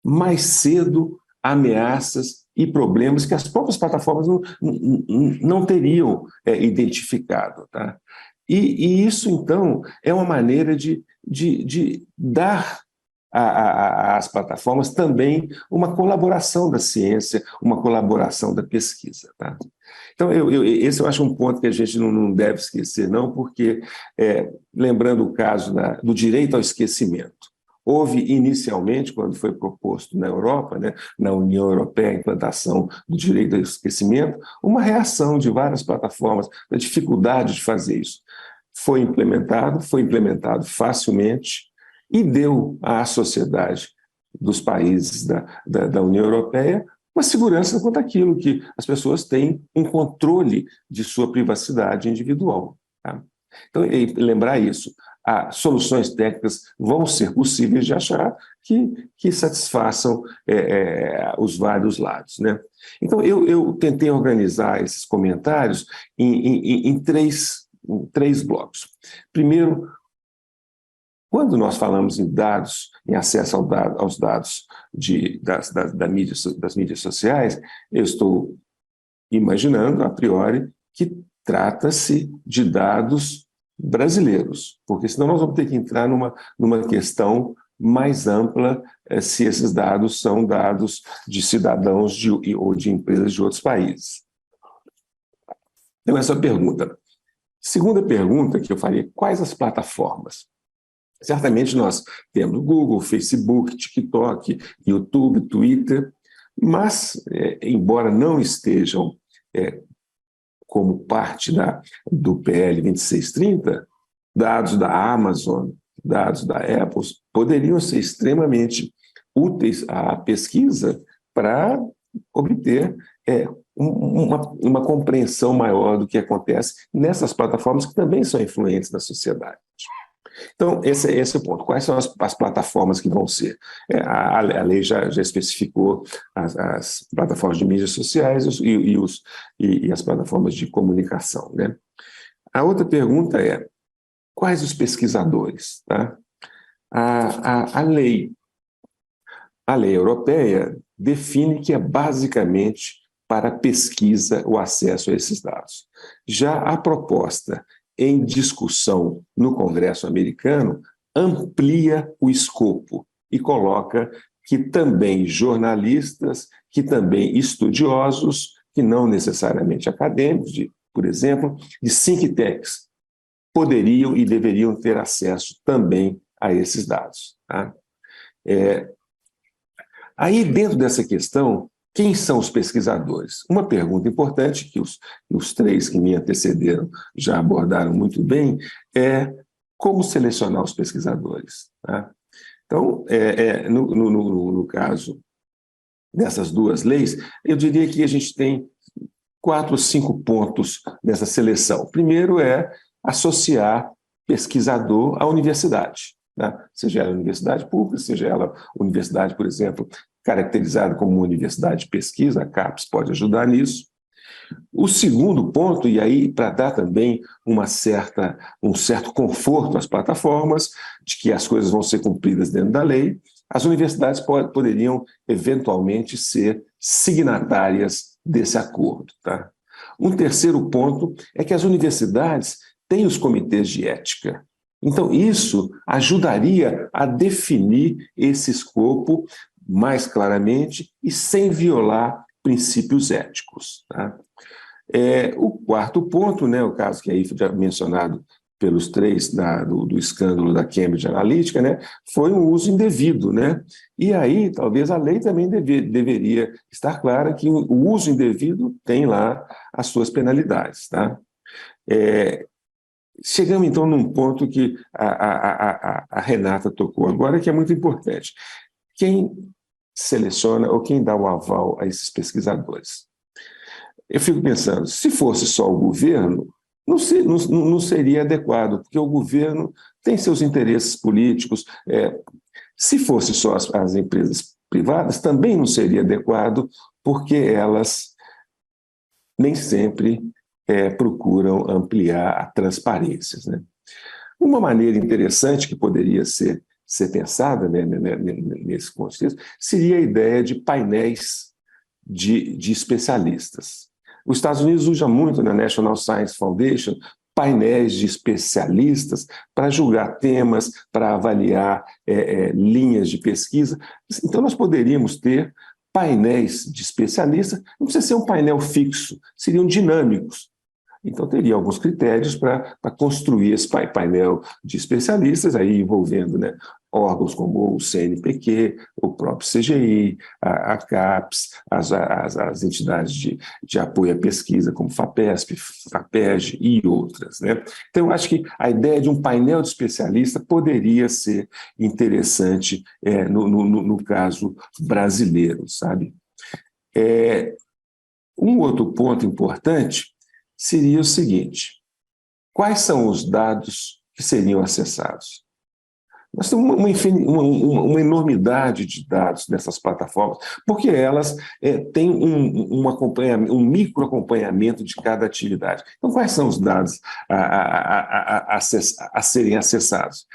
mais cedo ameaças e problemas que as próprias plataformas não teriam identificado. Tá? E isso, então, é uma maneira de dar às plataformas também uma colaboração da ciência, uma colaboração da pesquisa. Tá? Então, esse eu acho um ponto que a gente não deve esquecer, não, porque, lembrando o caso do direito ao esquecimento, houve inicialmente, quando foi proposto na Europa, né, na União Europeia, a implantação do direito ao esquecimento, uma reação de várias plataformas da dificuldade de fazer isso. Foi implementado facilmente e deu à sociedade dos países da União Europeia uma segurança quanto àquilo que as pessoas têm um controle de sua privacidade individual. Tá? Então, lembrar isso. Soluções técnicas vão ser possíveis de achar que satisfaçam os vários lados, né? Então, eu tentei organizar esses comentários em três blocos. Primeiro, quando nós falamos em dados, em acesso aos dados das mídias sociais, eu estou imaginando, a priori, que trata-se de dados brasileiros, porque senão nós vamos ter que entrar numa questão mais ampla se esses dados são dados de cidadãos ou de empresas de outros países. Então, essa pergunta. Segunda pergunta que eu faria, quais as plataformas? Certamente nós temos Google, Facebook, TikTok, YouTube, Twitter, mas, embora não estejam como parte do PL 2630, dados da Amazon, dados da Apple, poderiam ser extremamente úteis à pesquisa para obter uma compreensão maior do que acontece nessas plataformas que também são influentes na sociedade. Então, esse é o ponto. Quais são as plataformas que vão ser? A lei já especificou as plataformas de mídias sociais e as plataformas de comunicação, né? A outra pergunta é, quais os pesquisadores? Tá? A lei europeia define que é basicamente para pesquisa o acesso a esses dados. Já a proposta em discussão no Congresso americano amplia o escopo e coloca que também jornalistas, que também estudiosos, que não necessariamente acadêmicos, por exemplo, de think tanks, poderiam e deveriam ter acesso também a esses dados. Tá? Aí, dentro dessa questão, quem são os pesquisadores? Uma pergunta importante, que os três que me antecederam já abordaram muito bem, é como selecionar os pesquisadores. Tá? Então, no caso dessas duas leis, eu diria que a gente tem 4 ou 5 pontos nessa seleção. Primeiro é associar pesquisador à universidade, né? Seja ela universidade pública, seja ela universidade, por exemplo, caracterizada como uma universidade de pesquisa, a CAPES pode ajudar nisso. O segundo ponto, e aí para dar também um certo conforto às plataformas, de que as coisas vão ser cumpridas dentro da lei, as universidades poderiam eventualmente ser signatárias desse acordo. Tá? Um terceiro ponto é que as universidades têm os comitês de ética. Então, isso ajudaria a definir esse escopo mais claramente e sem violar princípios éticos. Tá? O quarto ponto, né, o caso que aí foi já mencionado pelos três do escândalo da Cambridge Analytica, né, foi um uso indevido. Né? E aí, talvez a lei também deveria estar clara que o uso indevido tem lá as suas penalidades. Tá? Chegamos, então, num ponto que a Renata tocou agora, que é muito importante. Quem seleciona ou quem dá o aval a esses pesquisadores? Eu fico pensando, se fosse só o governo, não seria adequado, porque o governo tem seus interesses políticos. Se fosse só as empresas privadas, também não seria adequado, porque elas nem sempre procuram ampliar a transparência. Né? Uma maneira interessante que poderia ser pensada, né, nesse contexto seria a ideia de painéis de especialistas. Os Estados Unidos usam muito na National Science Foundation painéis de especialistas para julgar temas, para avaliar linhas de pesquisa. Então, nós poderíamos ter painéis de especialistas, não precisa ser um painel fixo, seriam dinâmicos. Então, teria alguns critérios para construir esse painel de especialistas, aí envolvendo, né, órgãos como o CNPq, o próprio CGI, a CAPES, as entidades de apoio à pesquisa, como FAPESP, FAPESG e outras. Né? Então, eu acho que a ideia de um painel de especialista poderia ser interessante no caso brasileiro, sabe? Um outro ponto importante seria o seguinte: quais são os dados que seriam acessados? Nós temos uma enormidade de dados nessas plataformas, porque elas têm um microacompanhamento de cada atividade. Então, quais são os dados a serem acessados?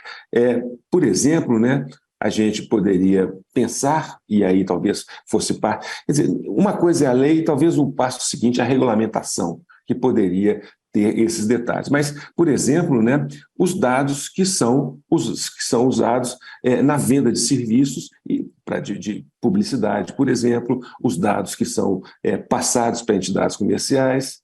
Por exemplo, né, a gente poderia pensar, e aí talvez fosse parte... Quer dizer, uma coisa é a lei, talvez o passo seguinte é a regulamentação, que poderia ter esses detalhes. Mas, por exemplo, né, os dados que são usados na venda de serviços e de publicidade, por exemplo, os dados que são passados para entidades comerciais.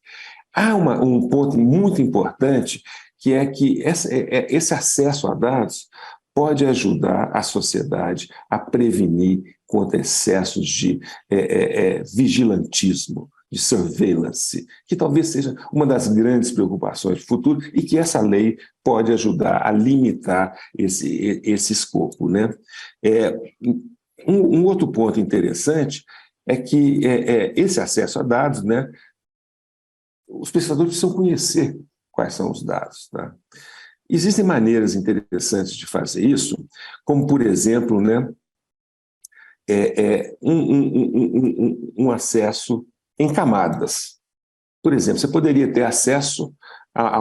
Há um ponto muito importante, que é que esse acesso a dados pode ajudar a sociedade a prevenir contra excessos de vigilantismo, de surveillance, que talvez seja uma das grandes preocupações do futuro e que essa lei pode ajudar a limitar esse escopo. Né? Um outro ponto interessante é que esse acesso a dados, né, os pesquisadores precisam conhecer quais são os dados. Tá? Existem maneiras interessantes de fazer isso, como, por exemplo, né, um acesso em camadas. Por exemplo, você poderia ter acesso a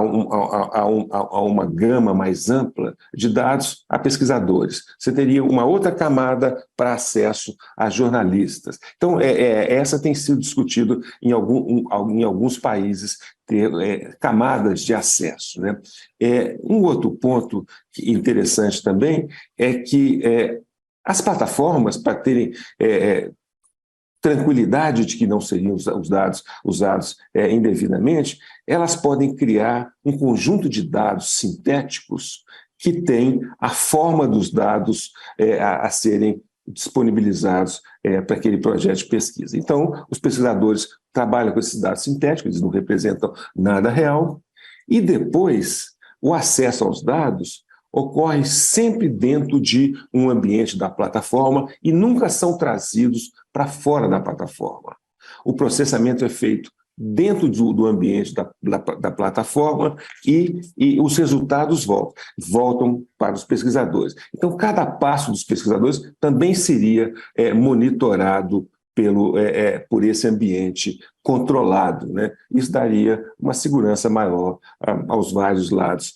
uma gama mais ampla de dados a pesquisadores. Você teria uma outra camada para acesso a jornalistas. Então, essa tem sido discutido em alguns países, ter camadas de acesso. Né? Um outro ponto interessante também é que as plataformas, para terem tranquilidade de que não seriam os dados usados indevidamente, elas podem criar um conjunto de dados sintéticos que tem a forma dos dados a serem disponibilizados para aquele projeto de pesquisa. Então, os pesquisadores trabalham com esses dados sintéticos, eles não representam nada real, e depois o acesso aos dados ocorre sempre dentro de um ambiente da plataforma e nunca são trazidos para fora da plataforma. O processamento é feito dentro do ambiente da plataforma e os resultados voltam para os pesquisadores. Então, cada passo dos pesquisadores também seria monitorado por esse ambiente controlado. Né? Isso daria uma segurança maior aos vários lados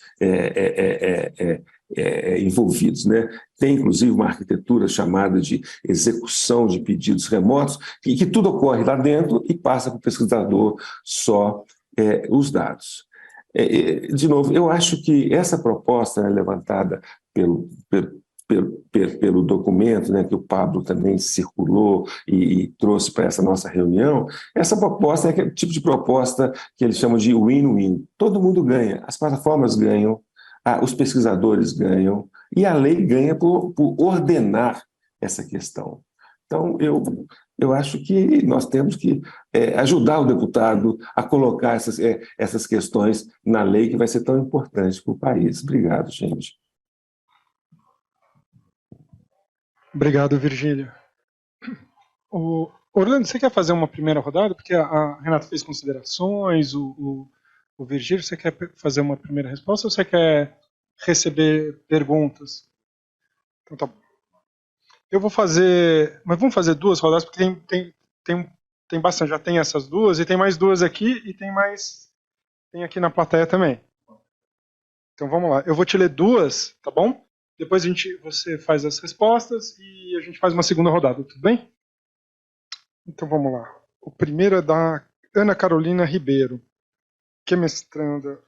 envolvidos, né? Tem, inclusive, uma arquitetura chamada de execução de pedidos remotos, que tudo ocorre lá dentro e passa para o pesquisador só os dados. De novo, eu acho que essa proposta, né, levantada pelo documento, né, que o Pablo também circulou e trouxe para essa nossa reunião, essa proposta é aquele tipo de proposta que eles chamam de win-win. Todo mundo ganha, as plataformas ganham, os pesquisadores ganham, e a lei ganha por ordenar essa questão. Então, eu acho que nós temos que ajudar o deputado a colocar essas questões na lei que vai ser tão importante para o país. Obrigado, gente. Obrigado, Virgílio. Orlando, você quer fazer uma primeira rodada? Porque a Renata fez considerações, o Virgílio, você quer fazer uma primeira resposta ou você quer receber perguntas? Então tá bom. Eu vou fazer, mas vamos fazer duas rodadas, porque tem bastante, já tem essas duas, e tem mais duas aqui, e tem aqui na plateia também. Então vamos lá, eu vou te ler duas, tá bom? Depois você faz as respostas e a gente faz uma segunda rodada, tudo bem? Então vamos lá. O primeiro é da Ana Carolina Ribeiro, que é mestranda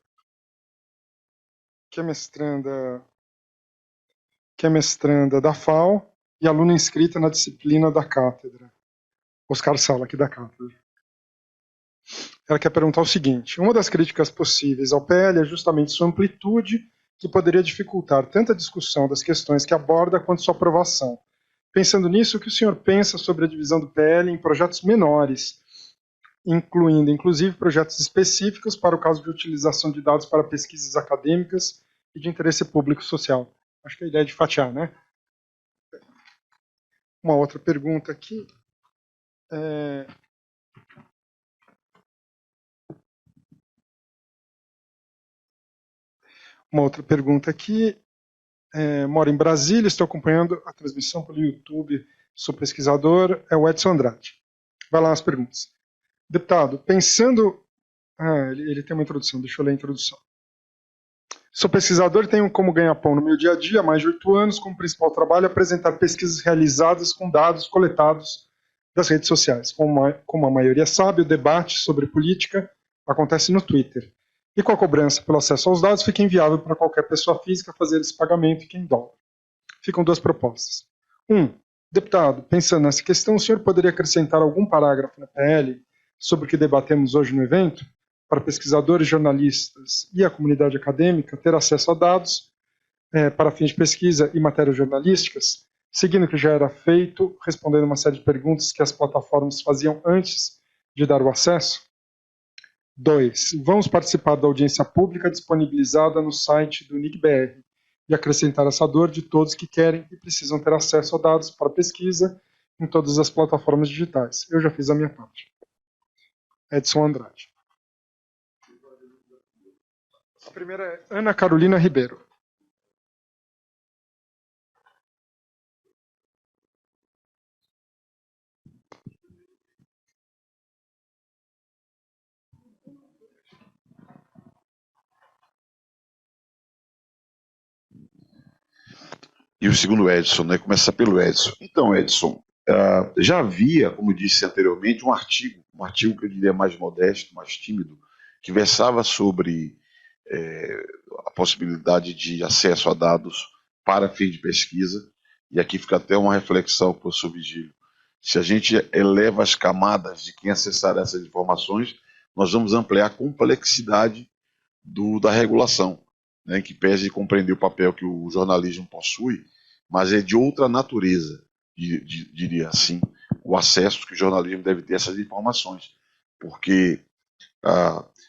da FAO e aluna inscrita na disciplina da cátedra. Oscar Sala, aqui da cátedra. Ela quer perguntar o seguinte: uma das críticas possíveis ao PL é justamente sua amplitude, que poderia dificultar tanto a discussão das questões que aborda quanto sua aprovação. Pensando nisso, o que o senhor pensa sobre a divisão do PL em projetos menores, incluindo inclusive projetos específicos para o caso de utilização de dados para pesquisas acadêmicas e de interesse público social? Acho que é a ideia de fatiar, né? Uma outra pergunta aqui. Uma outra pergunta aqui. Moro em Brasília, estou acompanhando a transmissão pelo YouTube, sou pesquisador, é o Edson Andrade. Vai lá nas perguntas. Deputado, pensando... ele tem uma introdução, deixa eu ler a introdução. Sou pesquisador e tenho como ganha-pão no meu dia a dia há mais de 8 anos, como principal trabalho apresentar pesquisas realizadas com dados coletados das redes sociais. Como a maioria sabe, o debate sobre política acontece no Twitter. E com a cobrança pelo acesso aos dados, fica inviável para qualquer pessoa física fazer esse pagamento em dólar. Ficam duas propostas. Deputado, pensando nessa questão, o senhor poderia acrescentar algum parágrafo na PL sobre o que debatemos hoje no evento, para pesquisadores, jornalistas e a comunidade acadêmica ter acesso a dados para fins de pesquisa e matérias jornalísticas, seguindo o que já era feito, respondendo uma série de perguntas que as plataformas faziam antes de dar o acesso? 2. Vamos participar da audiência pública disponibilizada no site do NICBR e acrescentar essa dor de todos que querem e precisam ter acesso a dados para pesquisa em todas as plataformas digitais. Eu já fiz a minha parte. Edson Andrade. A primeira é Ana Carolina Ribeiro. E o segundo Edson, né? Começar pelo Edson. Então, Edson, já havia, como disse anteriormente, um artigo que eu diria mais modesto, mais tímido, que versava sobre a possibilidade de acesso a dados para fins de pesquisa, e aqui fica até uma reflexão, professor Virgílio. Se a gente eleva as camadas de quem acessar essas informações, nós vamos ampliar a complexidade da regulação, né, que pese compreender o papel que o jornalismo possui, mas é de outra natureza, diria assim, o acesso que o jornalismo deve ter a essas informações. Porque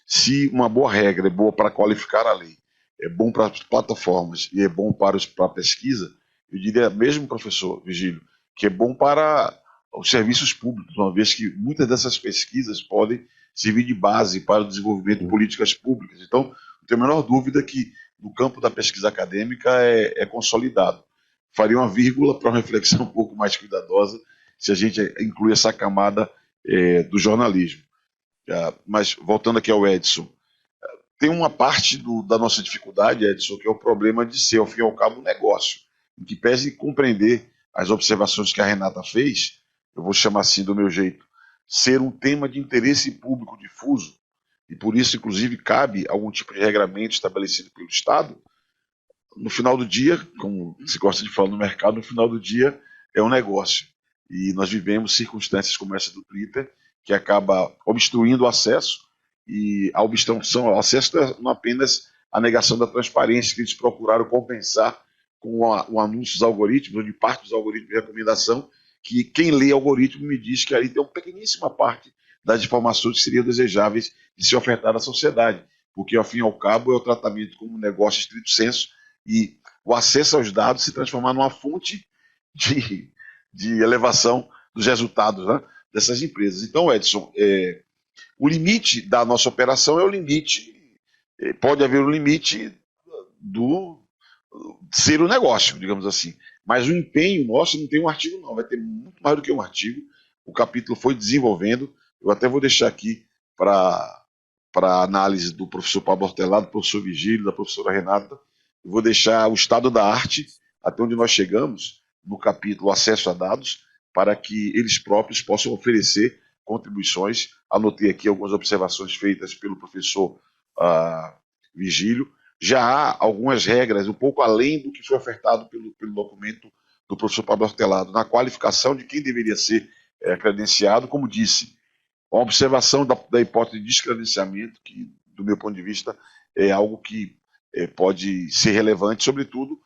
se uma boa regra é boa para qualificar a lei, é bom para as plataformas e é bom para a pesquisa, eu diria mesmo, professor Virgílio, que é bom para os serviços públicos, uma vez que muitas dessas pesquisas podem servir de base para o desenvolvimento de políticas públicas. Então, não tenho a menor dúvida que no campo da pesquisa acadêmica é consolidado. Faria uma vírgula para uma reflexão um pouco mais cuidadosa se a gente incluir essa camada do jornalismo. Mas, voltando aqui ao Edson, tem uma parte da nossa dificuldade, Edson, que é o problema de ser, ao fim e ao cabo, um negócio, em que pese compreender as observações que a Renata fez, eu vou chamar assim do meu jeito, ser um tema de interesse público difuso, e por isso, inclusive, cabe algum tipo de regramento estabelecido pelo Estado. No final do dia, como se gosta de falar no mercado, no final do dia é um negócio. E nós vivemos circunstâncias como essa do Twitter, que acaba obstruindo o acesso, e a obstrução ao acesso não é apenas a negação da transparência, que eles procuraram compensar com o anúncio dos algoritmos, ou de parte dos algoritmos de recomendação, que quem lê algoritmo me diz que ali tem uma pequeníssima parte das informações que seriam desejáveis de ser ofertada à sociedade, porque, ao fim e ao cabo, é o tratamento como um negócio estrito senso, e o acesso aos dados se transformar numa fonte de elevação dos resultados, né, dessas empresas. Então, Edson, o limite da nossa operação é o limite, pode haver um limite do ser um negócio, digamos assim, mas o empenho nosso não tem um artigo não, vai ter muito mais do que um artigo, o capítulo foi desenvolvendo, eu até vou deixar aqui para análise do professor Pablo Hortelado, do professor Vigílio, da professora Renata, eu vou deixar o estado da arte, até onde nós chegamos, no capítulo Acesso a Dados, para que eles próprios possam oferecer contribuições. Anotei aqui algumas observações feitas pelo professor Vigílio. Já há algumas regras, um pouco além do que foi ofertado pelo documento do professor Pablo Hortelado, na qualificação de quem deveria ser credenciado. Como disse, a observação da hipótese de descredenciamento, que, do meu ponto de vista, é algo que pode ser relevante, sobretudo,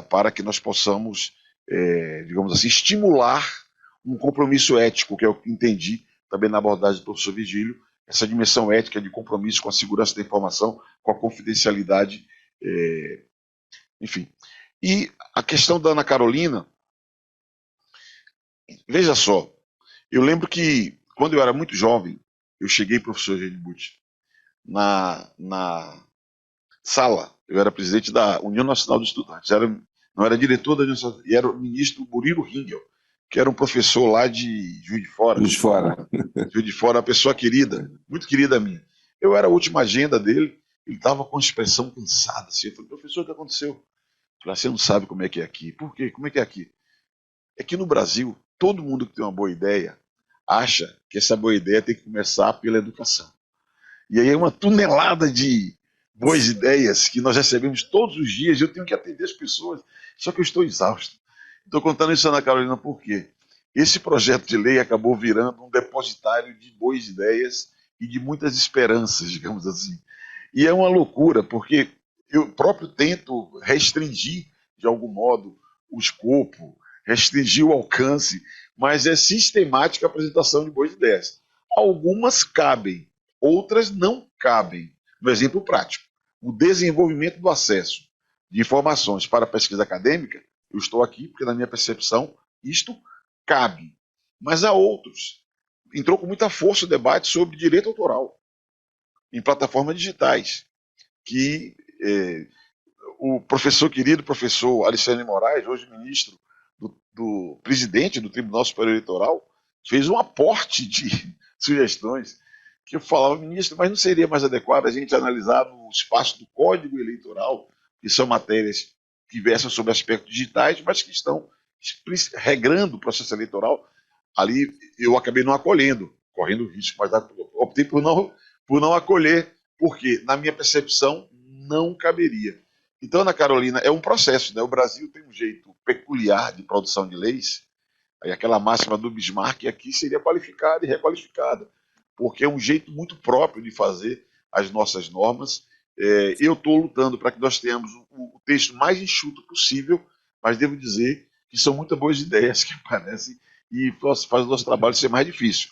para que nós possamos, digamos assim, estimular um compromisso ético, que eu entendi também na abordagem do professor Vigílio, essa dimensão ética de compromisso com a segurança da informação, com a confidencialidade, enfim. E a questão da Ana Carolina, veja só, eu lembro que, quando eu era muito jovem, eu cheguei, professor Genibut, na sala, eu era presidente da União Nacional dos Estudantes, não era diretor da União Nacional, e era o ministro Murilo Ringel, que era um professor lá de Juiz de Fora. Juiz de Fora. Juiz de Fora, uma pessoa querida, muito querida minha. Eu era a última agenda dele, ele estava com uma expressão cansada, assim. Eu falei, professor, o que aconteceu? Eu falei, você não sabe como é que é aqui. Por quê? Como é que é aqui? É que no Brasil, todo mundo que tem uma boa ideia acha que essa boa ideia tem que começar pela educação. E aí é uma tonelada de boas ideias que nós recebemos todos os dias, e eu tenho que atender as pessoas, só que eu estou exausto. Estou contando isso, Ana Carolina, por quê? Esse projeto de lei acabou virando um depositário de boas ideias e de muitas esperanças, digamos assim. E é uma loucura, porque eu próprio tento restringir, de algum modo, o escopo, restringir o alcance, mas é sistemática a apresentação de boas ideias. Algumas cabem, outras não cabem. No exemplo prático, o desenvolvimento do acesso de informações para a pesquisa acadêmica, eu estou aqui porque, na minha percepção, isto cabe. Mas há outros. Entrou com muita força o debate sobre direito autoral em plataformas digitais, que o professor querido, professor Alexandre Moraes, hoje ministro do presidente do Tribunal Superior Eleitoral, fez um aporte de sugestões que eu falava, ministro, mas não seria mais adequado a gente analisar no espaço do Código Eleitoral, que são matérias que versam sobre aspectos digitais, mas que estão regrando o processo eleitoral. Ali eu acabei não acolhendo, correndo risco, mas optei por não acolher, porque, na minha percepção, não caberia. Então, Ana Carolina, é um processo, né? O Brasil tem um jeito peculiar de produção de leis, aí aquela máxima do Bismarck aqui seria qualificada e requalificada, porque é um jeito muito próprio de fazer as nossas normas. Eu estou lutando para que nós tenhamos o texto mais enxuto possível, mas devo dizer que são muitas boas ideias que aparecem e faz o nosso trabalho ser mais difícil.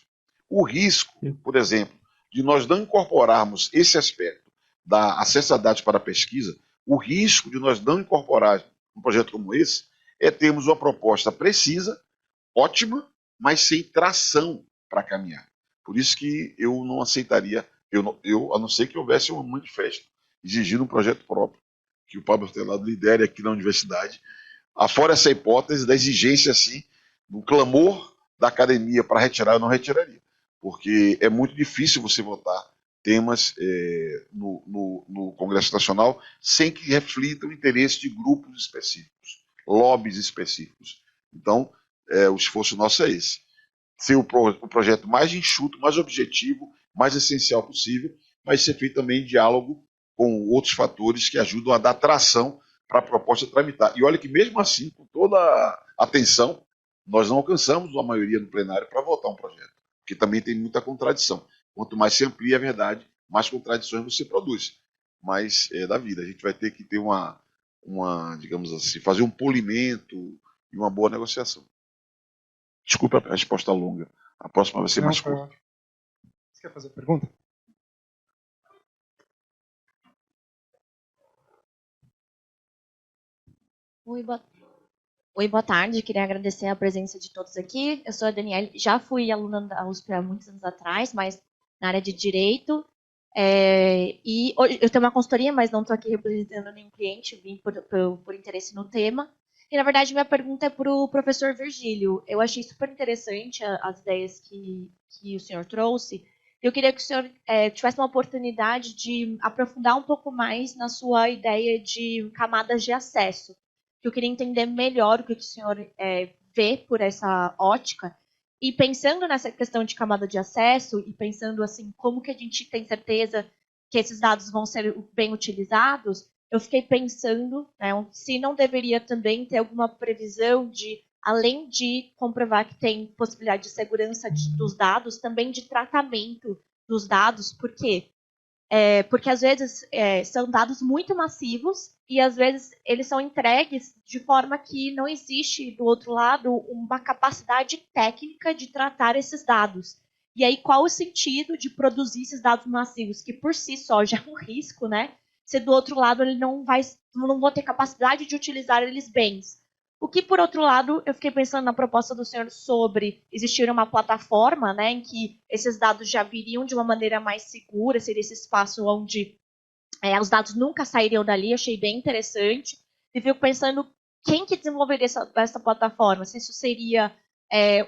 O risco, por exemplo, de nós não incorporarmos esse aspecto da acesso a dados para a pesquisa, o risco de nós não incorporar um projeto como esse é termos uma proposta precisa, ótima, mas sem tração para caminhar. Por isso que eu não aceitaria, a não ser que houvesse um manifesto exigindo um projeto próprio, que o Pablo Hortelado lidere aqui na universidade, afora essa hipótese da exigência, assim, do clamor da academia para retirar, eu não retiraria, porque é muito difícil você votar temas no Congresso Nacional sem que reflitam o interesse de grupos específicos, lobbies específicos. Então, o esforço nosso é esse. Ser o projeto mais enxuto, mais objetivo, mais essencial possível, mas ser feito também em diálogo com outros fatores que ajudam a dar tração para a proposta tramitar. E olha que mesmo assim, com toda a atenção, nós não alcançamos a maioria no plenário para votar um projeto, porque também tem muita contradição. Quanto mais se amplia a verdade, mais contradições você produz. Mas é da vida, a gente vai ter que ter digamos assim, fazer um polimento e uma boa negociação. Desculpa a resposta longa, a próxima vai ser mais curta. Você quer fazer pergunta? Oi, boa tarde. Queria agradecer a presença de todos aqui. Eu sou a Daniela, já fui aluna da USP há muitos anos atrás, mas na área de Direito. E hoje eu tenho uma consultoria, mas não estou aqui representando nenhum cliente, vim por interesse no tema. E, na verdade, minha pergunta é para o professor Virgílio. Eu achei super interessante as ideias que o senhor trouxe. Eu queria que o senhor tivesse uma oportunidade de aprofundar um pouco mais na sua ideia de camadas de acesso. Eu queria entender melhor o que o senhor vê por essa ótica. E pensando nessa questão de camada de acesso, e pensando assim, como que a gente tem certeza que esses dados vão ser bem utilizados, eu fiquei pensando, né, se não deveria também ter alguma previsão de, além de comprovar que tem possibilidade de segurança dos dados, também de tratamento dos dados. Por quê? Porque às vezes são dados muito massivos e às vezes eles são entregues de forma que não existe do outro lado uma capacidade técnica de tratar esses dados. E aí qual o sentido de produzir esses dados massivos, que por si só já é um risco, né? Se do outro lado ele não vão ter capacidade de utilizar eles bem. O que, por outro lado, eu fiquei pensando na proposta do senhor sobre existir uma plataforma, né, em que esses dados já viriam de uma maneira mais segura, seria esse espaço onde os dados nunca sairiam dali, achei bem interessante. E fico pensando quem que desenvolveria essa plataforma, se isso seria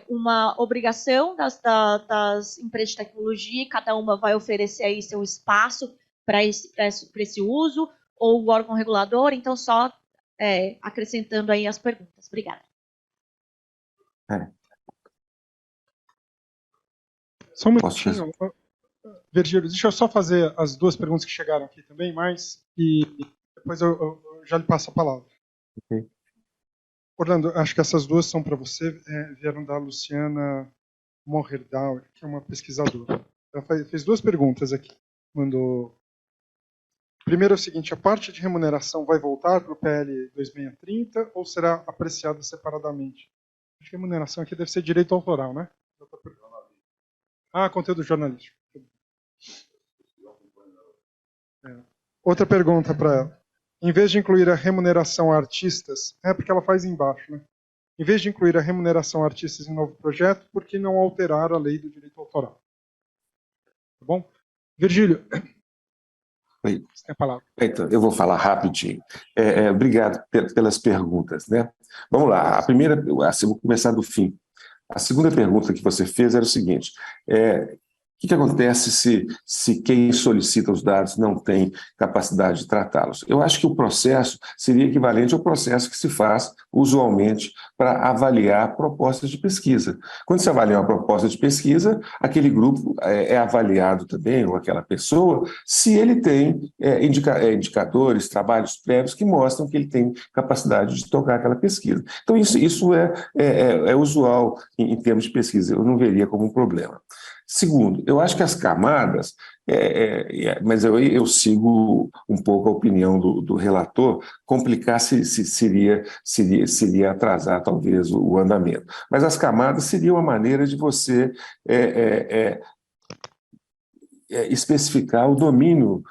uma obrigação das empresas de tecnologia, cada uma vai oferecer aí seu espaço para esse uso, ou o órgão regulador, então só acrescentando aí as perguntas. Obrigada. Só um minutinho. Virgílio, deixa eu só fazer as duas perguntas que chegaram aqui também, e depois eu já lhe passo a palavra. Okay. Orlando, acho que essas duas são para você, vieram da Luciana Morherdauer, que é uma pesquisadora. Ela fez duas perguntas aqui. Mandou. Primeiro é o seguinte: a parte de remuneração vai voltar para o PL 2630 ou será apreciada separadamente? Acho que a remuneração aqui deve ser direito autoral, né? Conteúdo jornalístico. Outra pergunta para ela. Em vez de incluir a remuneração a artistas, porque ela faz embaixo, né? Em vez de incluir a remuneração a artistas em novo projeto, por que não alterar a lei do direito autoral? Tá bom? Virgílio. Oi. Você tem a palavra. Então, eu vou falar rapidinho. Obrigado pelas perguntas, né? Vamos lá. Vou começar do fim. A segunda pergunta que você fez era o seguinte: o que acontece se quem solicita os dados não tem capacidade de tratá-los? Eu acho que o processo seria equivalente ao processo que se faz usualmente para avaliar propostas de pesquisa. Quando se avalia uma proposta de pesquisa, aquele grupo é avaliado também, ou aquela pessoa, se ele tem indicadores, trabalhos prévios que mostram que ele tem capacidade de tocar aquela pesquisa. Então, isso é usual em termos de pesquisa. Eu não veria como um problema. Segundo, eu acho que as camadas, mas eu sigo um pouco a opinião do relator, complicar seria atrasar talvez o andamento. Mas as camadas seriam uma maneira de você especificar o domínio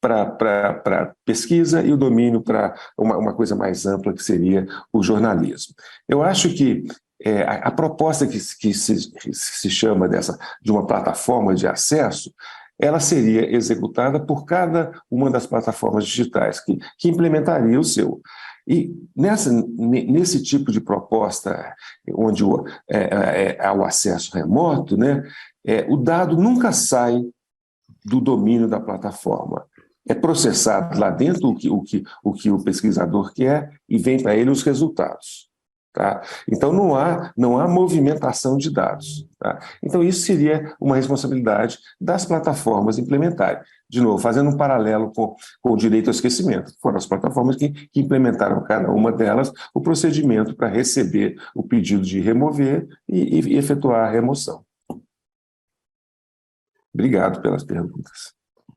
para pesquisa e o domínio para uma coisa mais ampla que seria o jornalismo. Eu acho que a proposta que se chama de uma plataforma de acesso, ela seria executada por cada uma das plataformas digitais que implementaria o seu. E nesse tipo de proposta, onde há o acesso remoto, né, o dado nunca sai do domínio da plataforma. É processado lá dentro o que o pesquisador quer e vem para ele os resultados. Tá? Então, não há movimentação de dados. Tá? Então, isso seria uma responsabilidade das plataformas implementarem. De novo, fazendo um paralelo com o direito ao esquecimento. Foram as plataformas que implementaram, cada uma delas, o procedimento para receber o pedido de remover e efetuar a remoção. Obrigado pelas perguntas.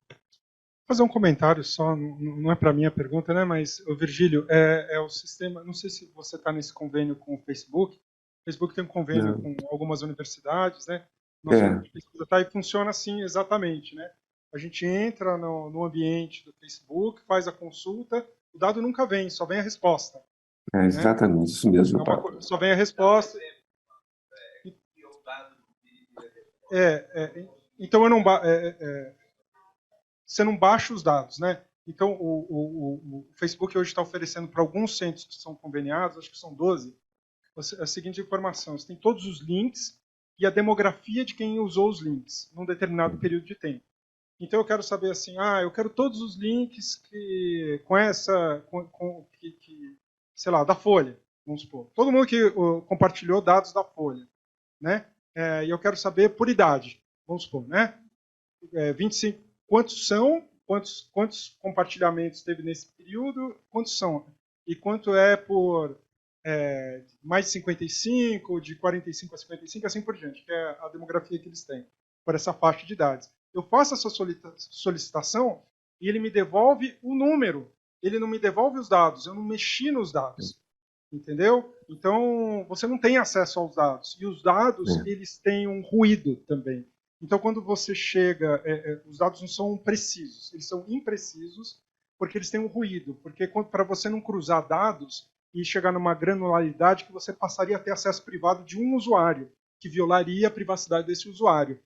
Vou fazer um comentário só, não é para mim a pergunta, né? Mas, Virgílio, é o sistema. Não sei se você está nesse convênio com o Facebook. O Facebook tem um convênio com algumas universidades, né? Nosso grupo de pesquisa tá, e funciona assim exatamente, né? A gente entra no ambiente do Facebook, faz a consulta, o dado nunca vem, só vem a resposta. É exatamente, né? Isso mesmo. Só vem a resposta. Então eu não você não baixa os dados, né? Então o Facebook hoje está oferecendo para alguns centros que são conveniados, acho que são 12, a seguinte informação: você tem todos os links e a demografia de quem usou os links num determinado período de tempo. Então eu quero saber assim, eu quero todos os links que sei lá, da Folha, vamos supor. Todo mundo que compartilhou dados da Folha, né? E eu quero saber por idade, vamos supor, né? 25, quantos compartilhamentos teve nesse período, quantos são? E quanto é por mais de 55, de 45 a 55, assim por diante, que é a demografia que eles têm, por essa faixa de idades. Eu faço essa solicitação e ele me devolve o número. Ele não me devolve os dados, eu não mexi nos dados. Entendeu? Então, você não tem acesso aos dados. E os dados, eles têm um ruído também. Então, quando você chega... os dados não são precisos, eles são imprecisos, porque eles têm um ruído. Porque para você não cruzar dados e chegar numa granularidade que você passaria a ter acesso privado de um usuário, que violaria a privacidade desse usuário,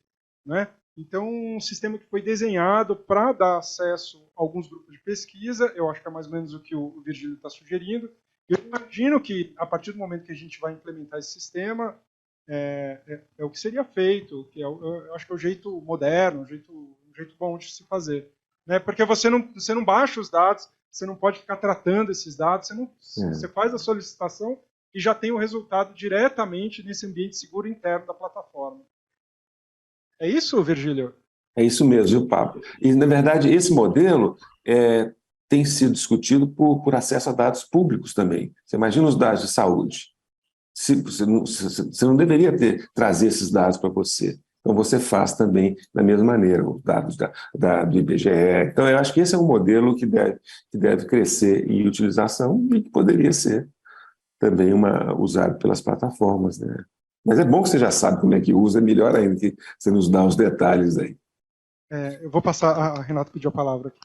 né? Então, um sistema que foi desenhado para dar acesso a alguns grupos de pesquisa, eu acho que é mais ou menos o que o Virgílio está sugerindo. Eu imagino que, a partir do momento que a gente vai implementar esse sistema, é o que seria feito, que eu acho que é o jeito moderno, um jeito bom de se fazer. Né? Porque você não baixa os dados, você não pode ficar tratando esses dados, você faz a solicitação e já tem o resultado diretamente nesse ambiente seguro interno da plataforma. É isso, Virgílio? É isso mesmo, Pablo. E, na verdade, esse modelo tem sido discutido por acesso a dados públicos também. Você imagina os dados de saúde. Você não deveria trazer esses dados para você. Então, você faz também da mesma maneira, os dados do IBGE. Então, eu acho que esse é um modelo que deve crescer em utilização e que poderia ser também usado pelas plataformas, né? Mas é bom que você já sabe como é que usa, é melhor ainda que você nos dá os detalhes aí. Eu vou passar, a Renata pediu a palavra aqui.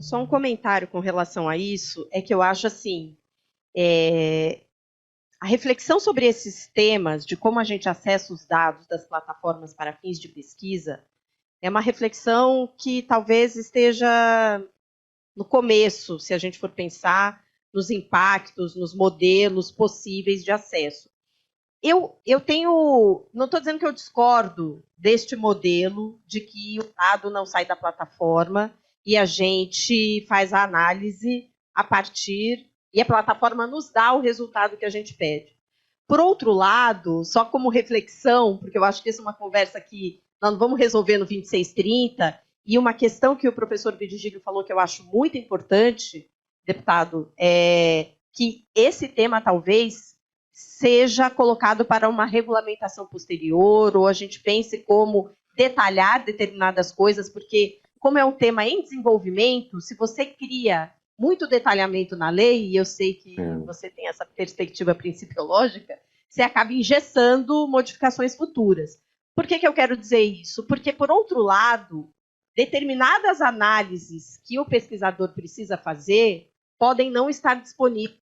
Só um comentário com relação a isso, é que eu acho assim, a reflexão sobre esses temas, de como a gente acessa os dados das plataformas para fins de pesquisa, é uma reflexão que talvez esteja no começo, se a gente for pensar nos impactos, nos modelos possíveis de acesso. Eu tenho... Não estou dizendo que eu discordo deste modelo de que o dado não sai da plataforma e a gente faz a análise a partir... E a plataforma nos dá o resultado que a gente pede. Por outro lado, só como reflexão, porque eu acho que essa é uma conversa que nós não vamos resolver no 2630, e uma questão que o professor Virgílio falou que eu acho muito importante, deputado, é que esse tema talvez seja colocado para uma regulamentação posterior, ou a gente pense como detalhar determinadas coisas, porque como é um tema em desenvolvimento, se você cria muito detalhamento na lei, e eu sei que você tem essa perspectiva principiológica, você acaba engessando modificações futuras. Por que eu quero dizer isso? Porque, por outro lado, determinadas análises que o pesquisador precisa fazer podem não estar disponíveis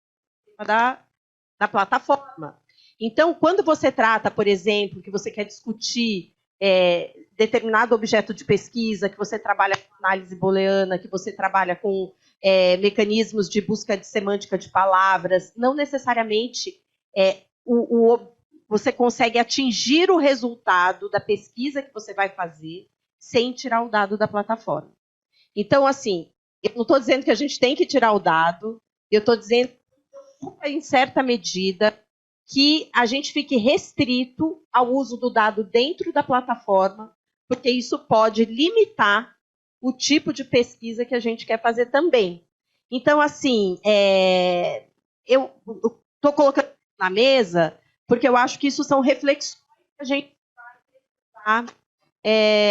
da plataforma. Então, quando você trata, por exemplo, que você quer discutir determinado objeto de pesquisa, que você trabalha com análise booleana, que você trabalha com mecanismos de busca de semântica de palavras, não necessariamente você consegue atingir o resultado da pesquisa que você vai fazer sem tirar o dado da plataforma. Então, assim, eu não estou dizendo que a gente tem que tirar o dado, eu estou dizendo, em certa medida, que a gente fique restrito ao uso do dado dentro da plataforma, porque isso pode limitar o tipo de pesquisa que a gente quer fazer também. Então, assim, eu estou colocando na mesa porque eu acho que isso são reflexões que a gente vai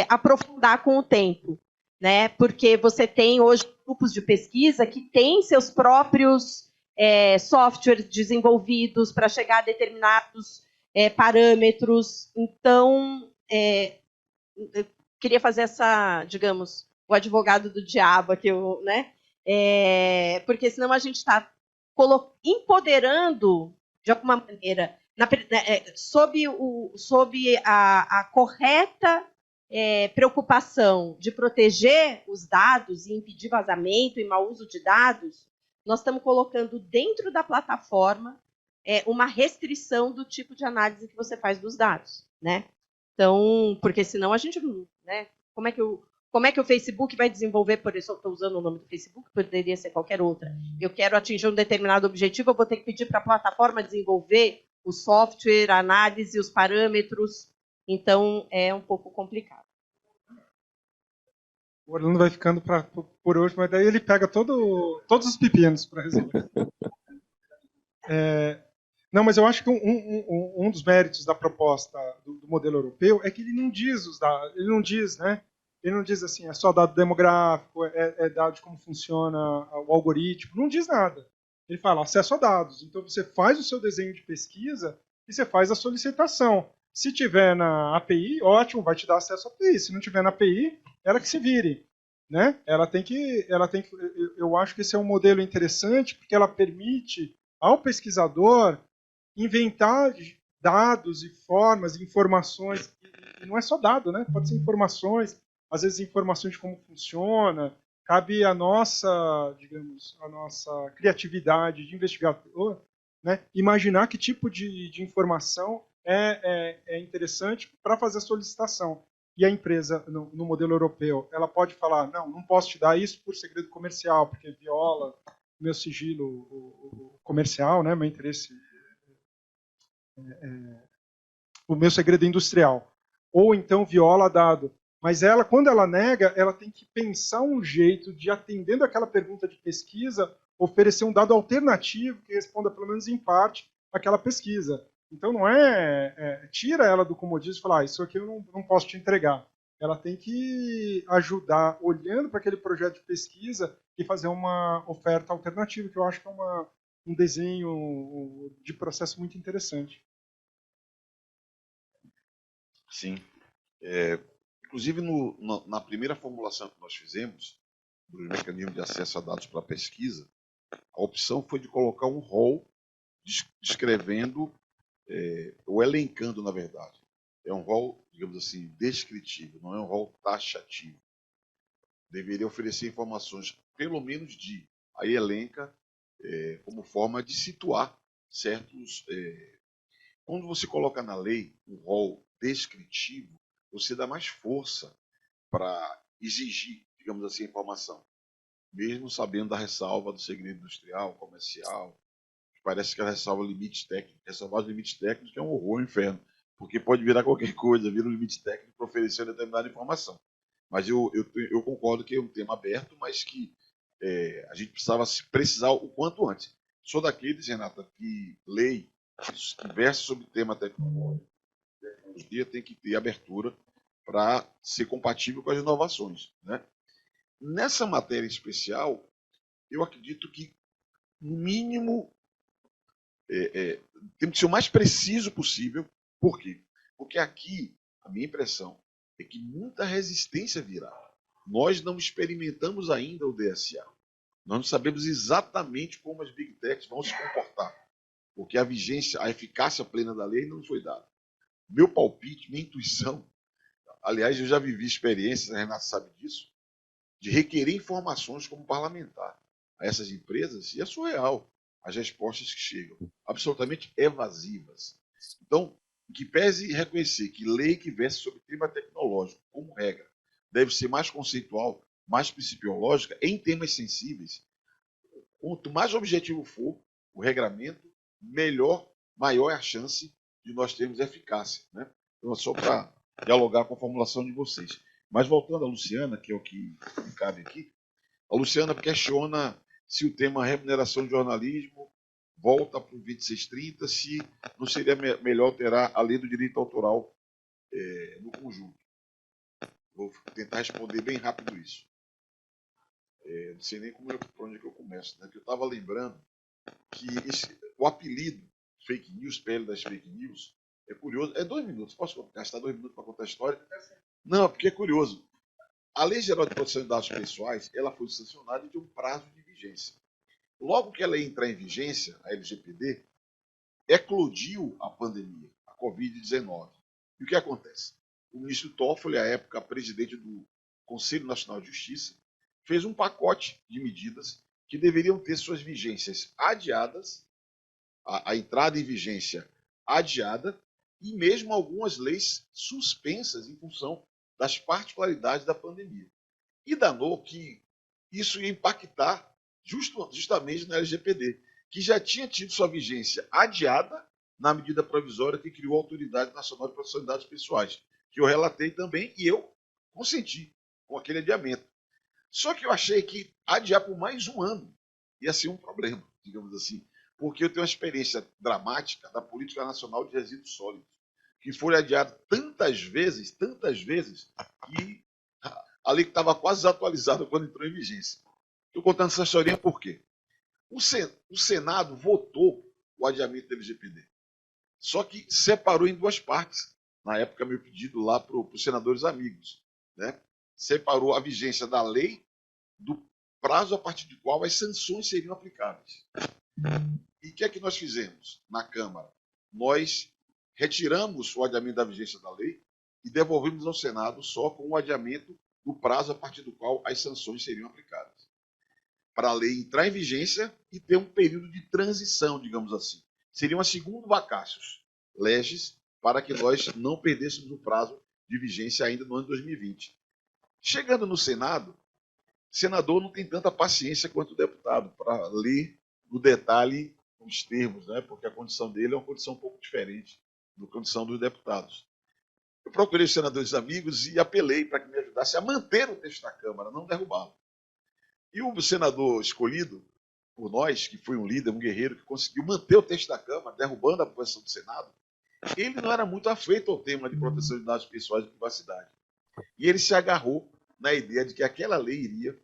aprofundar com o tempo, né? Porque você tem hoje grupos de pesquisa que têm seus próprios softwares desenvolvidos para chegar a determinados parâmetros. Então, eu queria fazer essa, digamos, o advogado do diabo aqui, né? Porque senão a gente está empoderando, de alguma maneira, sob a correta preocupação de proteger os dados e impedir vazamento e mau uso de dados, nós estamos colocando dentro da plataforma uma restrição do tipo de análise que você faz dos dados, né? Então, porque senão a gente, né? Como é que o Facebook vai desenvolver, por isso eu estou usando o nome do Facebook, poderia ser qualquer outra. Eu quero atingir um determinado objetivo, eu vou ter que pedir para a plataforma desenvolver o software, a análise, os parâmetros. Então, é um pouco complicado. O Orlando vai ficando por hoje, mas daí ele pega todos os pepinos para resolver. Não, mas eu acho que um dos méritos da proposta do modelo europeu é que ele não diz os dados, ele não diz, né? Ele não diz assim, é só dado demográfico, é dado de como funciona o algoritmo, não diz nada. Ele fala acesso a dados. Então você faz o seu desenho de pesquisa e você faz a solicitação. Se tiver na API, ótimo, vai te dar acesso à API. Se não tiver na API, ela que se vire, né? Eu acho que esse é um modelo interessante porque ela permite ao pesquisador inventar dados e formas, informações, e não é só dado, né? Pode ser informações, às vezes informações de como funciona, cabe a nossa, digamos, a nossa criatividade de investigador, né? Imaginar que tipo de informação é interessante para fazer a solicitação. E a empresa, no modelo europeu, ela pode falar, não posso te dar isso por segredo comercial, porque viola meu sigilo comercial, né? Meu interesse, o meu segredo industrial. Ou então viola dado. Mas ela, quando ela nega, ela tem que pensar um jeito de, atendendo aquela pergunta de pesquisa, oferecer um dado alternativo que responda, pelo menos em parte, aquela pesquisa. Então não tira ela do comodismo e falar, isso aqui eu não posso te entregar. Ela tem que ajudar, olhando para aquele projeto de pesquisa, e fazer uma oferta alternativa, que eu acho que é um desenho de processo muito interessante. Sim. Inclusive, na primeira formulação que nós fizemos, do mecanismo de acesso a dados para pesquisa, a opção foi de colocar um rol descrevendo, ou elencando, na verdade. É um rol, digamos assim, descritivo, não é um rol taxativo. Deveria oferecer informações, pelo menos aí elenca, como forma de situar certos... Quando você coloca na lei um rol descritivo, você dá mais força para exigir, digamos assim, a informação, mesmo sabendo da ressalva do segredo industrial, comercial. Parece que ela ressalva limites técnicos. Ressalvar os limites técnicos é um horror, um inferno, porque pode virar qualquer coisa, vira um limite técnico para oferecer uma determinada informação. Mas eu concordo que é um tema aberto, mas que a gente precisar o quanto antes. Sou daqueles, Renata, que lei que versa sobre tema tecnológico, tecnologia tem que ter abertura para ser compatível com as inovações, né? Nessa matéria especial, eu acredito que, no mínimo, temos que ser o mais preciso possível. Por quê? Porque aqui, a minha impressão é que muita resistência virá. Nós não experimentamos ainda o DSA. Nós não sabemos exatamente como as Big Techs vão se comportar, porque a vigência, a eficácia plena da lei não foi dada. Meu palpite, minha intuição, aliás, eu já vivi experiências, a Renata sabe disso, de requerer informações como parlamentar a essas empresas, e é surreal as respostas que chegam, absolutamente evasivas. Então, que pese reconhecer que lei que versa sobre tema tecnológico, como regra, deve ser mais conceitual, mais principiológica em temas sensíveis. Quanto mais objetivo for o regramento, maior é a chance de nós termos eficácia, né? Então, só para dialogar com a formulação de vocês. Mas voltando à Luciana, que é o que me cabe aqui, a Luciana questiona se o tema remuneração de jornalismo volta para o 2630, se não seria melhor alterar a lei do direito autoral no conjunto. Vou tentar responder bem rápido isso. Não sei nem por onde que eu começo, né? Porque eu estava lembrando que o apelido fake news, PL das fake news, é curioso. É 2 minutos. Posso gastar 2 minutos para contar a história? Não, porque é curioso. A Lei Geral de Proteção de Dados Pessoais, ela foi sancionada de um prazo de vigência. Logo que ela entrar em vigência, a LGPD, eclodiu a pandemia, a Covid-19. E o que acontece? O ministro Toffoli, à época presidente do Conselho Nacional de Justiça, fez um pacote de medidas que deveriam ter suas vigências adiadas, a entrada em vigência adiada, e mesmo algumas leis suspensas em função das particularidades da pandemia. E danou que isso ia impactar justamente na LGPD, que já tinha tido sua vigência adiada na medida provisória que criou a Autoridade Nacional de Proteção de Dados Pessoais, que eu relatei também e eu consenti com aquele adiamento. Só que eu achei que adiar por mais um ano ia ser um problema, digamos assim, porque eu tenho uma experiência dramática da Política Nacional de Resíduos Sólidos, que foi adiado tantas vezes, que a lei estava quase atualizada quando entrou em vigência. Estou contando essa historinha por quê? O Senado votou o adiamento da LGPD, só que separou em 2 partes. Na época, meu pedido lá para os senadores amigos, né? Separou a vigência da lei do prazo a partir do qual as sanções seriam aplicáveis. E o que é que nós fizemos na Câmara? Nós retiramos o adiamento da vigência da lei e devolvemos ao Senado só com o adiamento do prazo a partir do qual as sanções seriam aplicadas. Para a lei entrar em vigência e ter um período de transição, digamos assim. Seria uma segunda vacácios legis para que nós não perdêssemos o prazo de vigência ainda no ano 2020. Chegando no Senado, o senador não tem tanta paciência quanto o deputado para ler no detalhe os termos, né? Porque a condição dele é uma condição um pouco diferente da condição dos deputados. Eu procurei os senadores amigos e apelei para que me ajudasse a manter o texto da Câmara, não derrubá-lo. E o senador escolhido por nós, que foi um líder, um guerreiro, que conseguiu manter o texto da Câmara, derrubando a posição do Senado, ele não era muito afeito ao tema de proteção de dados pessoais e privacidade. E ele se agarrou na ideia de que aquela lei iria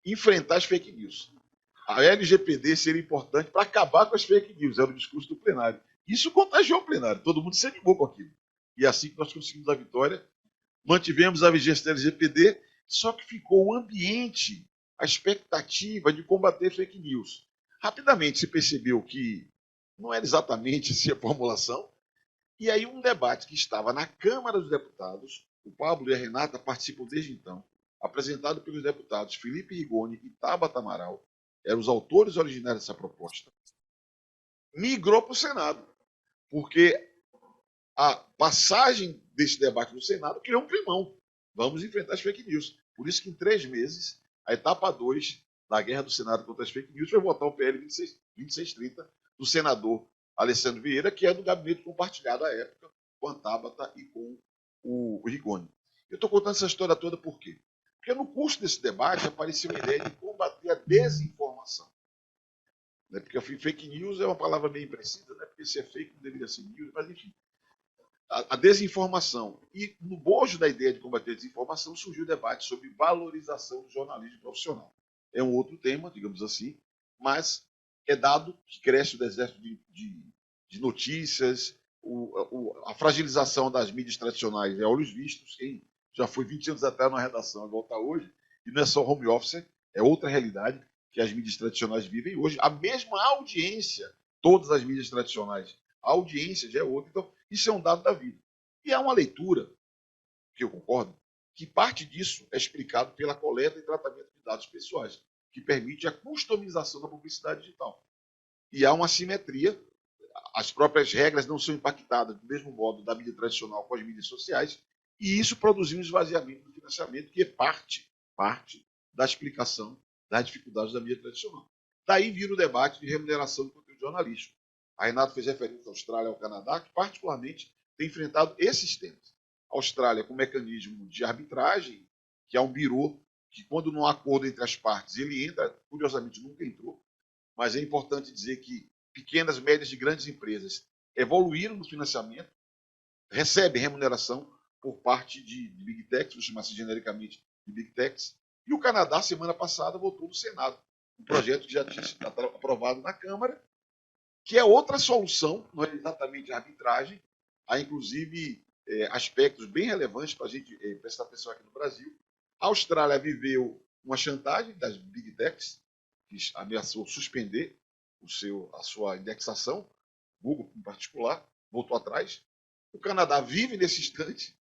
enfrentar as fake news. A LGPD seria importante para acabar com as fake news, era o discurso do plenário. Isso contagiou o plenário, todo mundo se animou com aquilo. E assim que nós conseguimos a vitória, mantivemos a vigência da LGPD, só que ficou o ambiente, a expectativa de combater fake news. Rapidamente se percebeu que não era exatamente assim a formulação, e aí um debate que estava na Câmara dos Deputados, o Pablo e a Renata participam desde então, apresentado pelos deputados Felipe Rigoni e Tabata Amaral, eram os autores originários dessa proposta, migrou para o Senado, porque a passagem desse debate no Senado criou um climão. Vamos enfrentar as fake news. Por isso que em 3 meses, a etapa 2 da guerra do Senado contra as fake news foi votar o PL 2630 do senador Alessandro Vieira, que é do gabinete compartilhado à época com a Tabata e com o Rigoni. Eu estou contando essa história toda por quê? Porque no curso desse debate apareceu a ideia de combater a desinformação. Porque fake news é uma palavra meio imprecisa, né? Porque se é fake não deveria ser news, mas enfim. A desinformação. E no bojo da ideia de combater a desinformação surgiu o debate sobre valorização do jornalismo profissional. É um outro tema, digamos assim, mas é dado que cresce o deserto de notícias, a fragilização das mídias tradicionais é olhos vistos. Quem já foi 20 anos atrás na redação e volta hoje, e não é só home office, é outra realidade que as mídias tradicionais vivem hoje. A mesma audiência, todas as mídias tradicionais, a audiência já é outra. Então, isso é um dado da vida. E há uma leitura, que eu concordo, que parte disso é explicado pela coleta e tratamento de dados pessoais, que permite a customização da publicidade digital. E há uma assimetria, as próprias regras não são impactadas do mesmo modo da mídia tradicional com as mídias sociais, e isso produziu um esvaziamento do financiamento, que é parte da explicação das dificuldades da mídia tradicional. Daí vira o debate de remuneração do conteúdo jornalístico. A Renato fez referência à Austrália e ao Canadá, que particularmente tem enfrentado esses temas. A Austrália com um mecanismo de arbitragem, que é um birô, que quando não há acordo entre as partes, ele entra, curiosamente nunca entrou, mas é importante dizer que pequenas, médias e grandes empresas evoluíram no financiamento, recebem remuneração por parte de Big Techs, vou chamar assim genericamente de Big Techs, e o Canadá, semana passada, votou no Senado um projeto que já tinha sido aprovado na Câmara, que é outra solução, não é exatamente arbitragem, há inclusive aspectos bem relevantes para a gente prestar atenção aqui no Brasil. A Austrália viveu uma chantagem das Big Techs, que ameaçou suspender a sua indexação, Google em particular, voltou atrás. O Canadá vive nesse instante,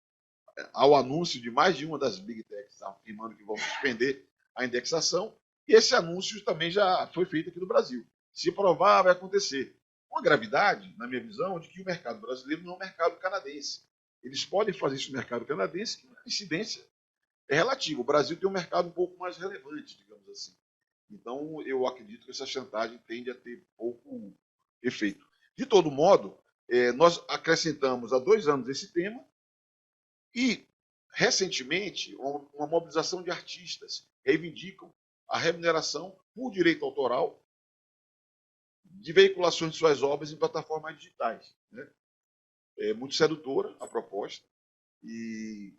ao anúncio de mais de uma das Big Techs afirmando que vão suspender a indexação, e esse anúncio também já foi feito aqui no Brasil. Se provar, vai acontecer. Com a gravidade, na minha visão, de que o mercado brasileiro não é um mercado canadense. Eles podem fazer isso no mercado canadense, que a incidência é relativa. O Brasil tem um mercado um pouco mais relevante, digamos assim. Então, eu acredito que essa chantagem tende a ter pouco efeito. De todo modo, nós acrescentamos há 2 anos esse tema e, recentemente, uma mobilização de artistas reivindicam a remuneração por direito autoral de veiculações de suas obras em plataformas digitais. Né? É muito sedutora a proposta e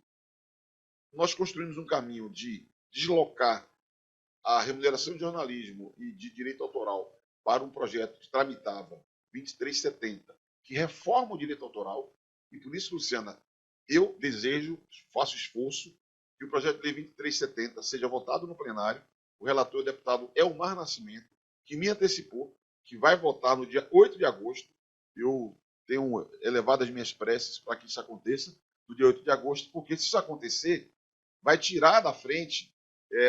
nós construímos um caminho de deslocar a remuneração de jornalismo e de direito autoral para um projeto que tramitava 2370, que reforma o direito autoral, e por isso, Luciana, eu faço esforço que o projeto de lei 2370 seja votado no plenário. O relator é o deputado Elmar Nascimento, que me antecipou, que vai votar no dia 8 de agosto. Eu tenho elevado as minhas preces para que isso aconteça no dia 8 de agosto, porque se isso acontecer, vai tirar da frente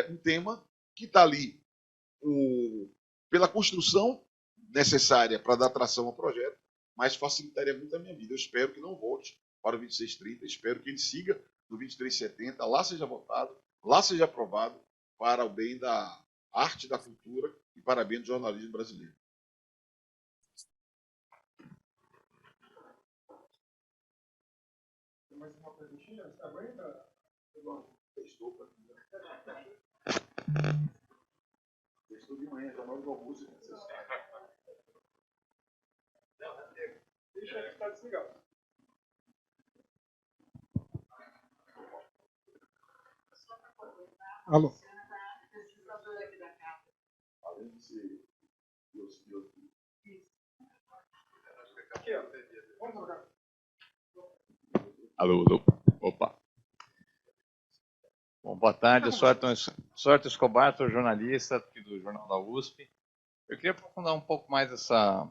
um tema que está ali pela construção necessária para dar tração ao projeto, mas facilitaria muito a minha vida. Eu espero que não volte para o 2630, espero que ele siga no 2370, lá seja votado, lá seja aprovado, para o bem da arte, da cultura e para o bem do jornalismo brasileiro. Tem mais uma perguntinha? Você aguenta? Testou de manhã, já do almoço. Deixa ele estar desligado. Alô? Além de ser Aqui, ó. Vamos trocar. Alô. Opa. Bom, boa tarde, eu sou Arthur Escobar, sou jornalista aqui do Jornal da USP. Eu queria aprofundar um pouco mais essa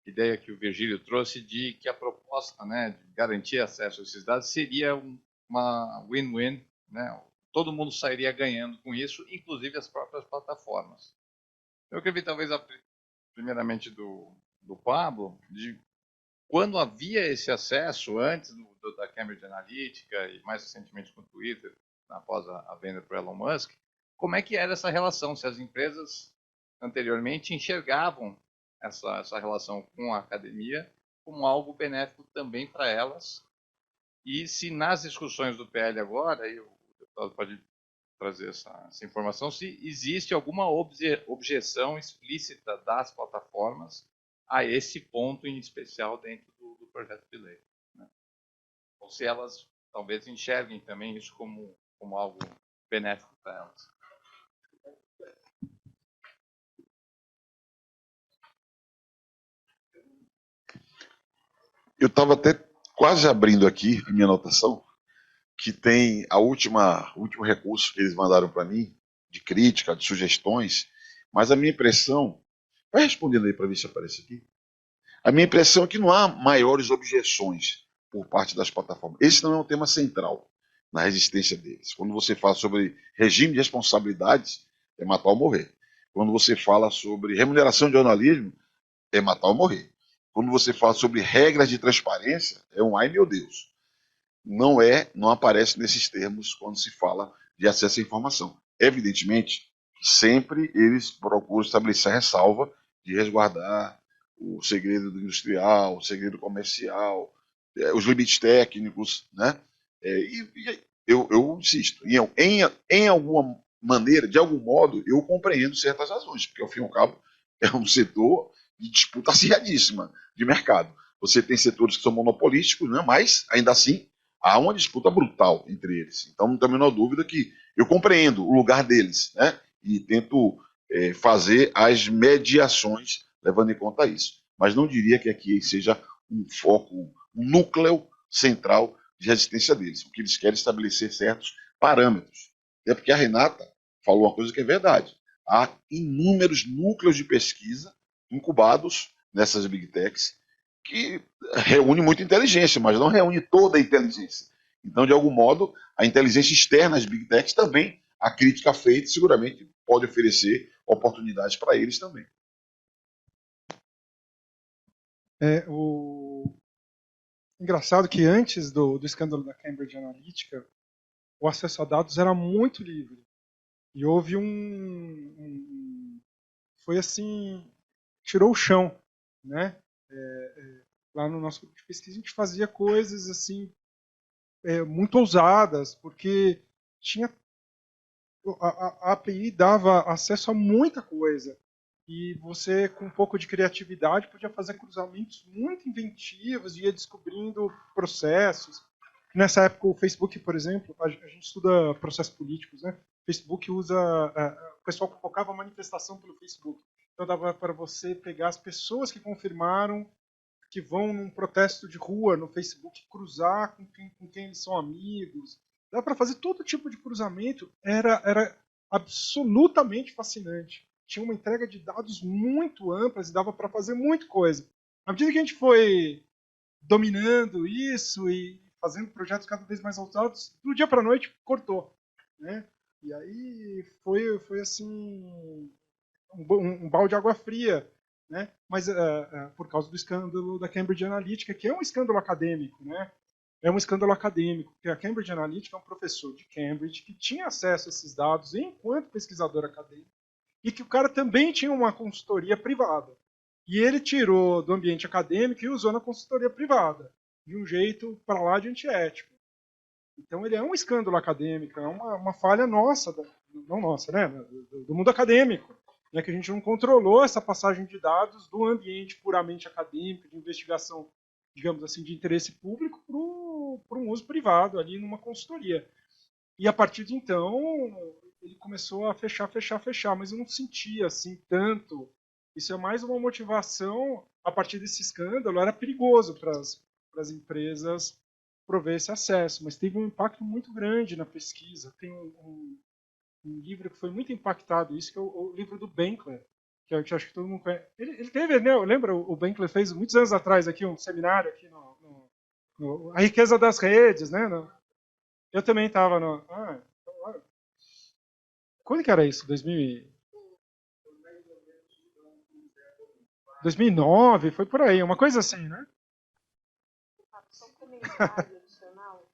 ideia que o Virgílio trouxe de que a proposta, né, de garantir acesso a esses dados seria uma win-win, né? Todo mundo sairia ganhando com isso, inclusive as próprias plataformas. Eu queria ver, talvez, primeiramente do Pablo, de quando havia esse acesso, antes da Cambridge Analytica e mais recentemente com o Twitter, após a venda para Elon Musk, como é que era essa relação? Se as empresas anteriormente enxergavam essa relação com a academia como algo benéfico também para elas, e se nas discussões do PL agora, e o deputado pode trazer essa informação, se existe alguma objeção explícita das plataformas a esse ponto em especial dentro do projeto de lei, né? Ou se elas talvez enxerguem também isso como algo benéfico para elas. Eu estava até quase abrindo aqui a minha anotação, que tem o último recurso que eles mandaram para mim, de crítica, de sugestões, mas a minha impressão, vai respondendo aí para ver se aparece aqui, a minha impressão é que não há maiores objeções por parte das plataformas. Esse não é um tema central na resistência deles. Quando você fala sobre regime de responsabilidades, é matar ou morrer. Quando você fala sobre remuneração de jornalismo, é matar ou morrer. Quando você fala sobre regras de transparência, é um ai meu Deus. não aparece nesses termos quando se fala de acesso à informação. Evidentemente, sempre eles procuram estabelecer a ressalva de resguardar o segredo do industrial, o segredo comercial, os limites técnicos, né? Eu insisto, em alguma maneira, de algum modo, eu compreendo certas razões, porque, ao fim e ao cabo, é um setor de disputa acirradíssima de mercado. Você tem setores que são monopolísticos, né? Mas, ainda assim, há uma disputa brutal entre eles. Então, não tem a menor dúvida que eu compreendo o lugar deles, né? E tento fazer as mediações levando em conta isso. Mas não diria que aqui seja um foco, um núcleo central de resistência deles. O que eles querem é estabelecer certos parâmetros. É porque a Renata falou uma coisa que é verdade. Há inúmeros núcleos de pesquisa incubados nessas big techs que reúne muita inteligência, mas não reúne toda a inteligência. Então, de algum modo, a inteligência externa às big techs também, a crítica feita, seguramente pode oferecer oportunidades para eles também. Engraçado que antes do escândalo da Cambridge Analytica, o acesso a dados era muito livre. E houve foi assim, tirou o chão, né? Lá no nosso grupo de pesquisa a gente fazia coisas assim muito ousadas, porque tinha a API dava acesso a muita coisa. E você, com um pouco de criatividade, podia fazer cruzamentos muito inventivos e ia descobrindo processos. Nessa época, o Facebook, por exemplo, a gente estuda processos políticos, né? O Facebook usa... o pessoal colocava manifestação pelo Facebook. Então, dava para você pegar as pessoas que confirmaram que vão num protesto de rua no Facebook, cruzar com quem eles são amigos. Dá para fazer todo tipo de cruzamento. Era absolutamente fascinante. Tinha uma entrega de dados muito ampla e dava para fazer muita coisa. À medida que a gente foi dominando isso e fazendo projetos cada vez mais ousados, do dia para a noite cortou, né? E aí foi assim um balde de água fria, né? Mas por causa do escândalo da Cambridge Analytica, que é um escândalo acadêmico, né? É um escândalo acadêmico, porque a Cambridge Analytica é um professor de Cambridge que tinha acesso a esses dados enquanto pesquisador acadêmico e que o cara também tinha uma consultoria privada. E ele tirou do ambiente acadêmico e usou na consultoria privada, de um jeito para lá de antiético. Então ele é um escândalo acadêmico, é uma falha nossa, não nossa, né? Do mundo acadêmico, né? Que a gente não controlou essa passagem de dados do ambiente puramente acadêmico, de investigação, digamos assim, de interesse público, para um uso privado, ali numa consultoria. E a partir de então, ele começou a fechar, mas eu não sentia assim tanto. Isso é mais uma motivação, a partir desse escândalo, era perigoso para as empresas prover esse acesso, mas teve um impacto muito grande na pesquisa. Tem um livro que foi muito impactado, isso que é o livro do Benkler, que eu acho que todo mundo conhece. Ele teve, né, lembra, o Benkler fez muitos anos atrás aqui um seminário aqui no A Riqueza das Redes, né? Eu também estava no... quando que era isso? 2009, foi por aí, uma coisa assim, né? Só um comentário adicional.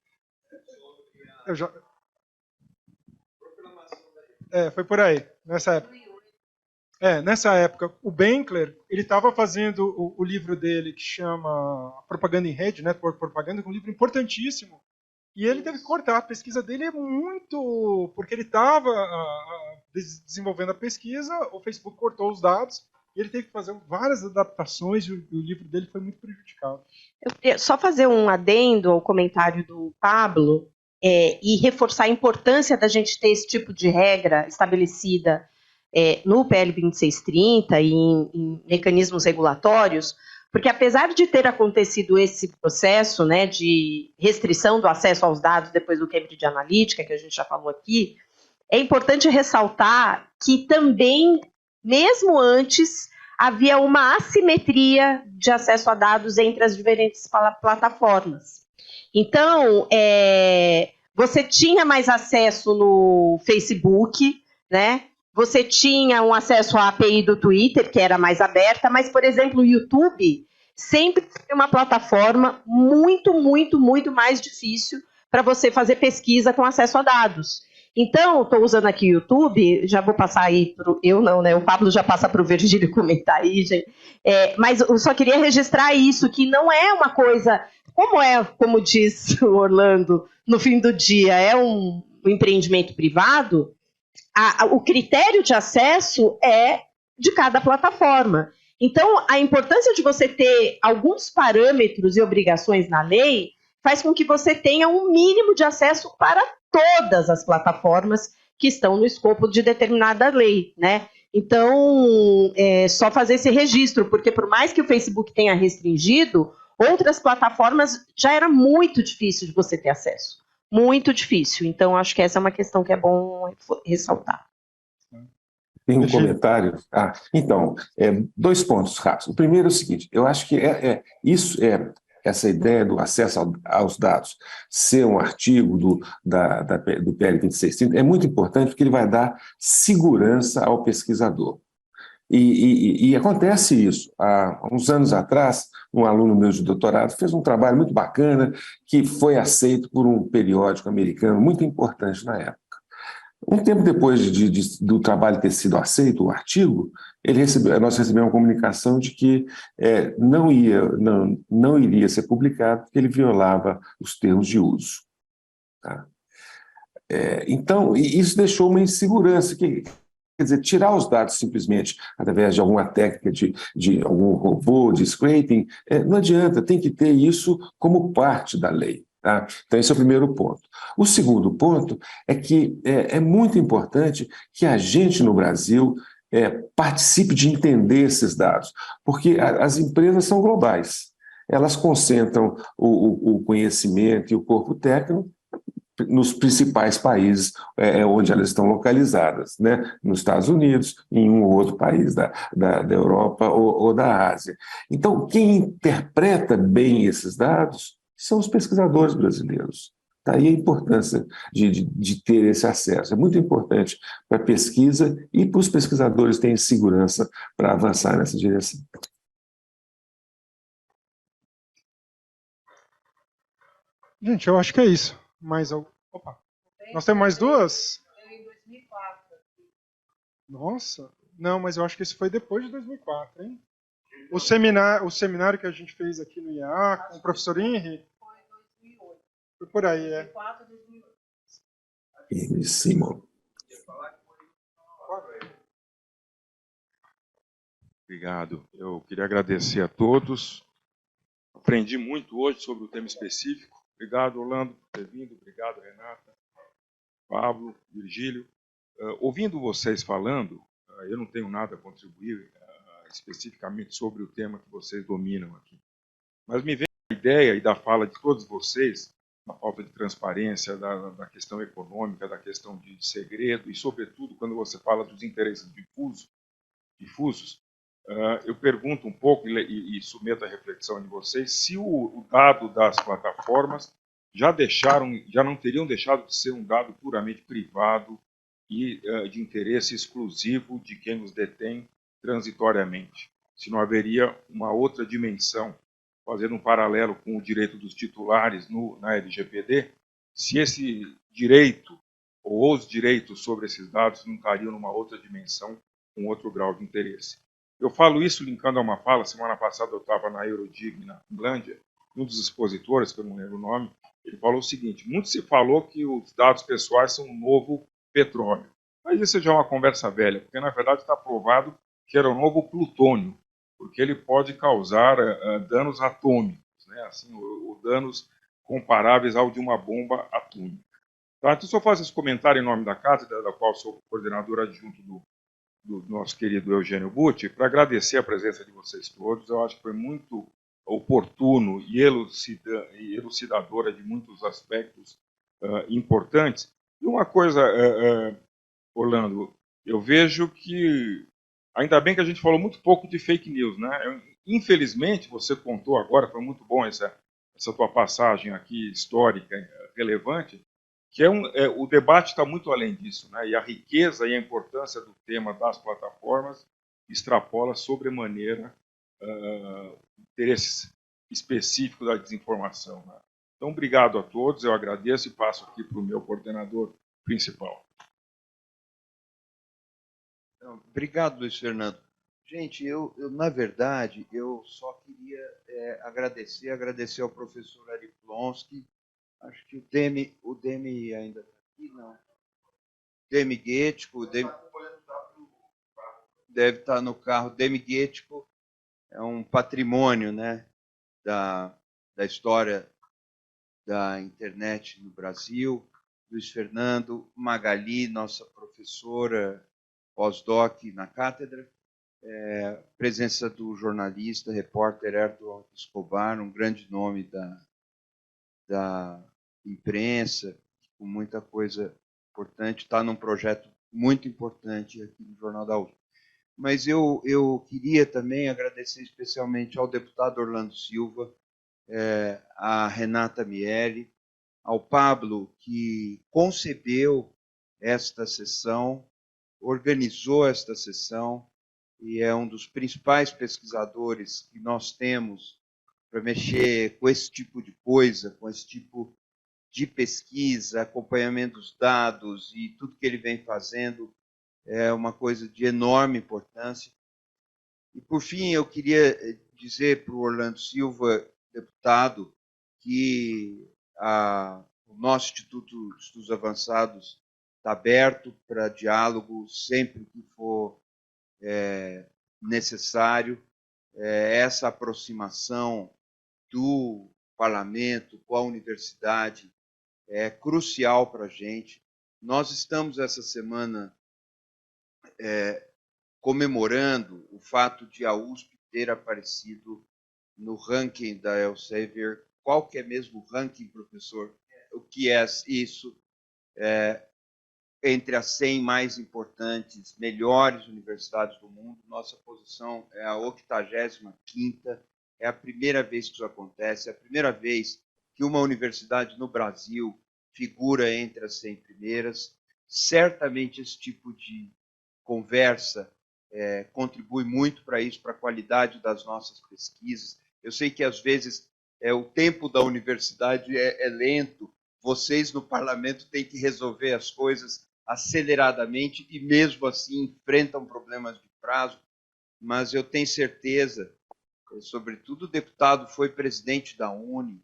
Foi por aí, nessa época. Nessa época, o Benkler, ele estava fazendo o livro dele que chama Propaganda em Rede, Network Propaganda, que é um livro importantíssimo. E ele teve que cortar. A pesquisa dele é muito... Porque ele estava desenvolvendo a pesquisa, o Facebook cortou os dados, e ele teve que fazer várias adaptações, e o livro dele foi muito prejudicado. Eu queria só fazer um adendo ao comentário do Pablo, e reforçar a importância da gente ter esse tipo de regra estabelecida no PL 2630 e em mecanismos regulatórios, porque apesar de ter acontecido esse processo, né, de restrição do acesso aos dados depois do Cambridge Analytica, que a gente já falou aqui, é importante ressaltar que também, mesmo antes, havia uma assimetria de acesso a dados entre as diferentes plataformas. Então, você tinha mais acesso no Facebook, né? Você tinha um acesso à API do Twitter, que era mais aberta, mas, por exemplo, o YouTube sempre foi uma plataforma muito, muito, muito mais difícil para você fazer pesquisa com acesso a dados. Então, estou usando aqui o YouTube, já vou passar aí para eu não, né? O Pablo já passa para o Virgílio comentar aí, gente. Mas eu só queria registrar isso, que não é uma coisa, como diz o Orlando, no fim do dia, é um empreendimento privado, o critério de acesso é de cada plataforma. Então, a importância de você ter alguns parâmetros e obrigações na lei faz com que você tenha um mínimo de acesso para todas as plataformas que estão no escopo de determinada lei, né? Então, só fazer esse registro, porque por mais que o Facebook tenha restringido, outras plataformas já era muito difícil de você ter acesso. Muito difícil. Então, acho que essa é uma questão que é bom ressaltar. Tem um comentário. Então, 2 pontos rápidos. O primeiro é o seguinte: eu acho que essa ideia do acesso aos dados ser um artigo do PL 2630 é muito importante, porque ele vai dar segurança ao pesquisador. E acontece isso. Há uns anos atrás, um aluno meu de doutorado fez um trabalho muito bacana que foi aceito por um periódico americano muito importante na época. Um tempo depois do trabalho ter sido aceito, o artigo, nós recebemos uma comunicação de que não iria ser publicado porque ele violava os termos de uso. Tá? Então, isso deixou uma insegurança, quer dizer, tirar os dados simplesmente através de alguma técnica de algum robô, de scraping, não adianta, tem que ter isso como parte da lei. Tá? Então, esse é o primeiro ponto. O segundo ponto é que é muito importante que a gente no Brasil participe de entender esses dados, porque as empresas são globais. Elas concentram o conhecimento e o corpo técnico nos principais países onde elas estão localizadas, né? Nos Estados Unidos, em um ou outro país da Europa ou da Ásia. Então, quem interpreta bem esses dados são os pesquisadores brasileiros. Daí a importância de ter esse acesso. É muito importante para a pesquisa e para os pesquisadores terem segurança para avançar nessa direção. Gente, eu acho que é isso. Opa. Nós temos mais duas? Em 2004. Nossa. Não, mas eu acho que esse foi depois de 2004, hein? O seminário que a gente fez aqui no IAA com o professor Henry. Foi em 2008. Foi por aí, 2004, 2008. E Simon. Obrigado. Eu queria agradecer a todos. Aprendi muito hoje sobre o tema específico. Obrigado, Orlando, por ter vindo. Obrigado, Renata, Pablo, Virgílio. Ouvindo vocês falando, eu não tenho nada a contribuir especificamente sobre o tema que vocês dominam aqui. Mas me veio a ideia e da fala de todos vocês, da falta de transparência, da questão econômica, da questão de segredo, e, sobretudo, quando você fala dos interesses difusos, eu pergunto um pouco e submeto a reflexão de vocês se o dado das plataformas já não teriam deixado de ser um dado puramente privado e de interesse exclusivo de quem os detém transitoriamente. Se não haveria uma outra dimensão, fazendo um paralelo com o direito dos titulares na LGPD, se esse direito ou os direitos sobre esses dados não estariam numa outra dimensão, com outro grau de interesse. Eu falo isso linkando a uma fala. Semana passada eu estava na Eurodig, na Finlândia, um dos expositores, que eu não lembro o nome, ele falou o seguinte: muito se falou que os dados pessoais são um novo petróleo. Mas isso já é uma conversa velha, porque na verdade está provado que era um novo plutônio, porque ele pode causar danos atômicos, né? Assim, danos comparáveis ao de uma bomba atômica. Tá? Então, só faço esse comentário em nome da casa, da qual sou coordenador adjunto do nosso querido Eugênio Butti, para agradecer a presença de vocês todos. Eu acho que foi muito oportuno e elucidadora de muitos aspectos importantes. E uma coisa, Orlando, eu vejo que, ainda bem que a gente falou muito pouco de fake news, né? Infelizmente, você contou agora, foi muito bom essa tua passagem aqui histórica, relevante, que o debate está muito além disso, né? E a riqueza e a importância do tema das plataformas extrapola sobremaneira interesse específico da desinformação. Né? Então, obrigado a todos, eu agradeço e passo aqui para o meu coordenador principal. Obrigado, Luiz Fernando. Gente, na verdade, eu só queria agradecer ao professor Ari Plonsky. Acho que o Demi ainda está aqui, não. Demi Guettico, deve estar no carro. Demi Guettico é um patrimônio, né, da história da internet no Brasil. Luiz Fernando, Magali, nossa professora pós-doc na cátedra, presença do jornalista, repórter Erdo Escobar, um grande nome da imprensa, com muita coisa importante, está num projeto muito importante aqui no Jornal da USP. Mas eu queria também agradecer especialmente ao deputado Orlando Silva, à Renata Miele, ao Pablo, que concebeu esta sessão, organizou esta sessão, e é um dos principais pesquisadores que nós temos para mexer com esse tipo de coisa, com esse tipo de pesquisa, acompanhamento dos dados e tudo que ele vem fazendo é uma coisa de enorme importância. E, por fim, eu queria dizer para o Orlando Silva, deputado, que o nosso Instituto de Estudos Avançados está aberto para diálogo sempre que for necessário. Essa aproximação do parlamento com a universidade é crucial para a gente. Nós estamos, essa semana, comemorando o fato de a USP ter aparecido no ranking da Elsevier. Qual que é mesmo o ranking, professor? O que é isso? Entre as 100 mais importantes, melhores universidades do mundo. Nossa posição é a 85ª. É a primeira vez que isso acontece, é a primeira vez que uma universidade no Brasil figura entre as 100 primeiras. Certamente esse tipo de conversa contribui muito para isso, para a qualidade das nossas pesquisas. Eu sei que, às vezes, o tempo da universidade é lento, vocês no parlamento têm que resolver as coisas aceleradamente e, mesmo assim, enfrentam problemas de prazo, mas eu tenho certeza, sobretudo o deputado foi presidente da UNE,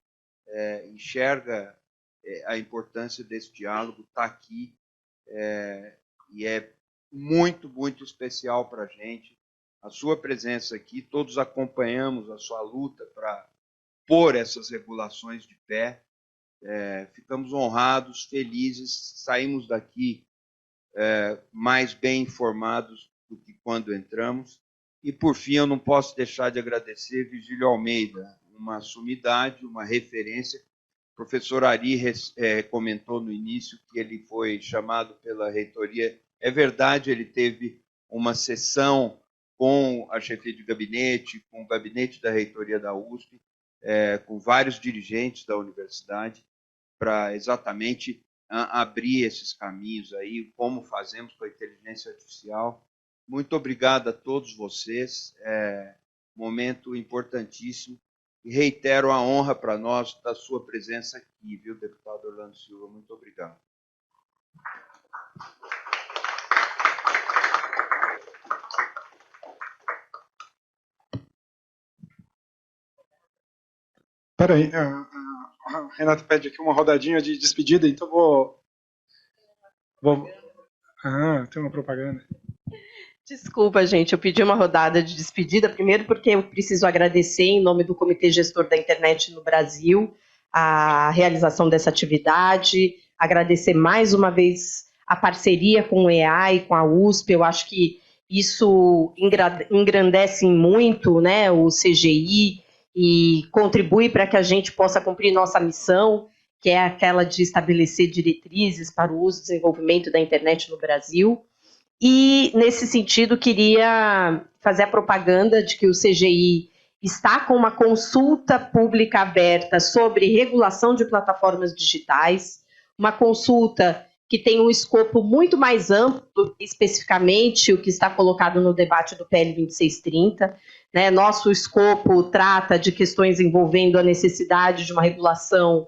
enxerga a importância desse diálogo, está aqui, e é muito, muito especial para a gente a sua presença aqui. Todos acompanhamos a sua luta para pôr essas regulações de pé. Ficamos honrados, felizes, saímos daqui mais bem informados do que quando entramos. E, por fim, eu não posso deixar de agradecer Virgílio Almeida, uma sumidade, uma referência. O professor Ari comentou no início que ele foi chamado pela reitoria. É verdade, ele teve uma sessão com a chefia de gabinete, com o gabinete da reitoria da USP, com vários dirigentes da universidade, para exatamente abrir esses caminhos aí, como fazemos com a inteligência artificial. Muito obrigado a todos vocês, momento importantíssimo, e reitero a honra para nós da sua presença aqui, viu, deputado Orlando Silva, muito obrigado. Espera aí, a Renata pede aqui uma rodadinha de despedida, então vou... tem uma propaganda. Desculpa, gente, eu pedi uma rodada de despedida, primeiro porque eu preciso agradecer, em nome do Comitê Gestor da Internet no Brasil, a realização dessa atividade, agradecer mais uma vez a parceria com o EA e com a USP. Eu acho que isso engrandece muito, né, o CGI e contribui para que a gente possa cumprir nossa missão, que é aquela de estabelecer diretrizes para o uso e desenvolvimento da internet no Brasil. E, nesse sentido, queria fazer a propaganda de que o CGI está com uma consulta pública aberta sobre regulação de plataformas digitais, uma consulta que tem um escopo muito mais amplo, especificamente o que está colocado no debate do PL 2630. Né? Nosso escopo trata de questões envolvendo a necessidade de uma regulação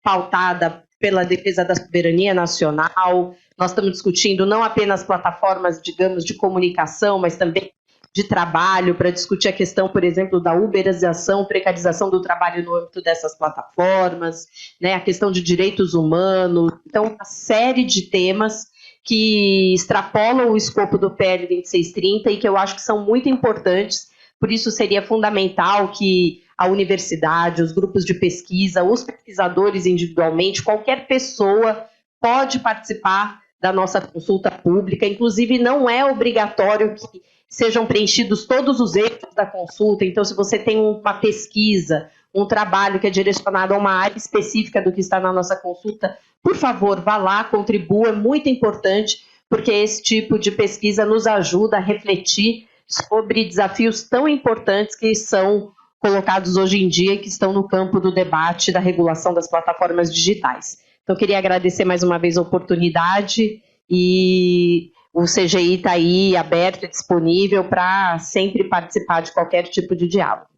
pautada pela defesa da soberania nacional. Nós estamos discutindo não apenas plataformas, digamos, de comunicação, mas também de trabalho, para discutir a questão, por exemplo, da uberização, precarização do trabalho no âmbito dessas plataformas, né, a questão de direitos humanos. Então, uma série de temas que extrapolam o escopo do PL 2630 e que eu acho que são muito importantes. Por isso, seria fundamental que a universidade, os grupos de pesquisa, os pesquisadores individualmente, qualquer pessoa pode participar da nossa consulta pública. Inclusive, não é obrigatório que sejam preenchidos todos os eixos da consulta. Então, se você tem uma pesquisa, um trabalho que é direcionado a uma área específica do que está na nossa consulta, por favor, vá lá, contribua, é muito importante, porque esse tipo de pesquisa nos ajuda a refletir sobre desafios tão importantes que são colocados hoje em dia e que estão no campo do debate da regulação das plataformas digitais. Então, queria agradecer mais uma vez a oportunidade e o CGI está aí aberto e disponível para sempre participar de qualquer tipo de diálogo.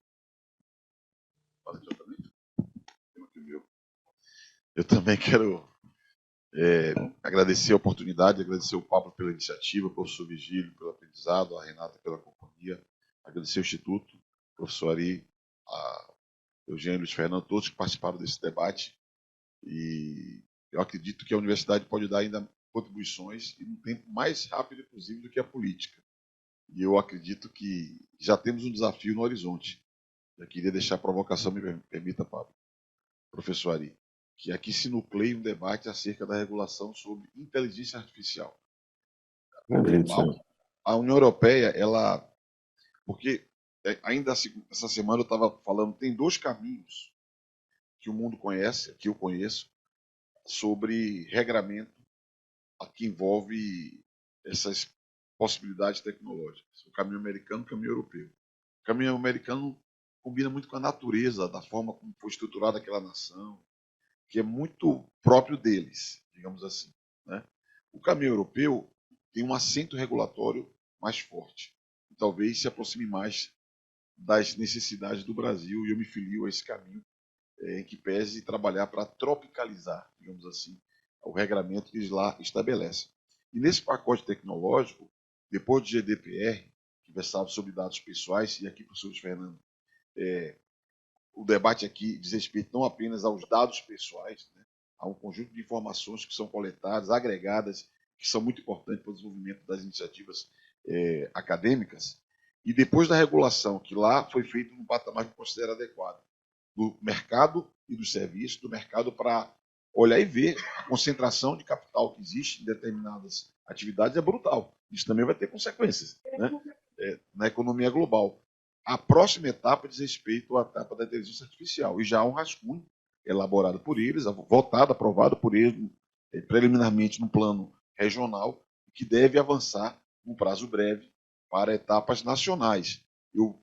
Eu também quero agradecer a oportunidade, agradecer o Pablo pela iniciativa, o professor Virgílio pelo aprendizado, a Renata pela companhia, agradecer o Instituto, o professor Ari, a Eugênio e Luiz Fernando, todos que participaram desse debate. E eu acredito que a universidade pode dar ainda contribuições em um tempo mais rápido possível do que a política. E eu acredito que já temos um desafio no horizonte. Eu queria deixar a provocação, me permita, Pablo, professor Ari, que aqui se nucleie um debate acerca da regulação sobre inteligência artificial. A União Europeia, porque ainda essa semana eu estava falando, tem dois caminhos que o mundo conhece, que eu conheço, sobre regramento que envolve essas possibilidades tecnológicas. O caminho americano e o caminho europeu. O caminho americano combina muito com a natureza, da forma como foi estruturada aquela nação, que é muito próprio deles, digamos assim. Né? O caminho europeu tem um assento regulatório mais forte. E talvez se aproxime mais das necessidades do Brasil, e eu me filio a esse caminho, em que pese trabalhar para tropicalizar, digamos assim, o regramento que eles lá estabelecem. E nesse pacote tecnológico, depois do GDPR, que versava sobre dados pessoais, e aqui, professor Fernando, o debate aqui diz respeito não apenas aos dados pessoais, né, a um conjunto de informações que são coletadas, agregadas, que são muito importantes para o desenvolvimento das iniciativas acadêmicas, e depois da regulação, que lá foi feito num patamar que considera adequado, do mercado e do serviço, do mercado para olhar e ver a concentração de capital que existe em determinadas atividades é brutal. Isso também vai ter consequências, né, na economia global. A próxima etapa diz respeito à etapa da inteligência artificial, e já há um rascunho elaborado por eles, votado, aprovado por eles, preliminarmente no plano regional, que deve avançar num prazo breve para etapas nacionais.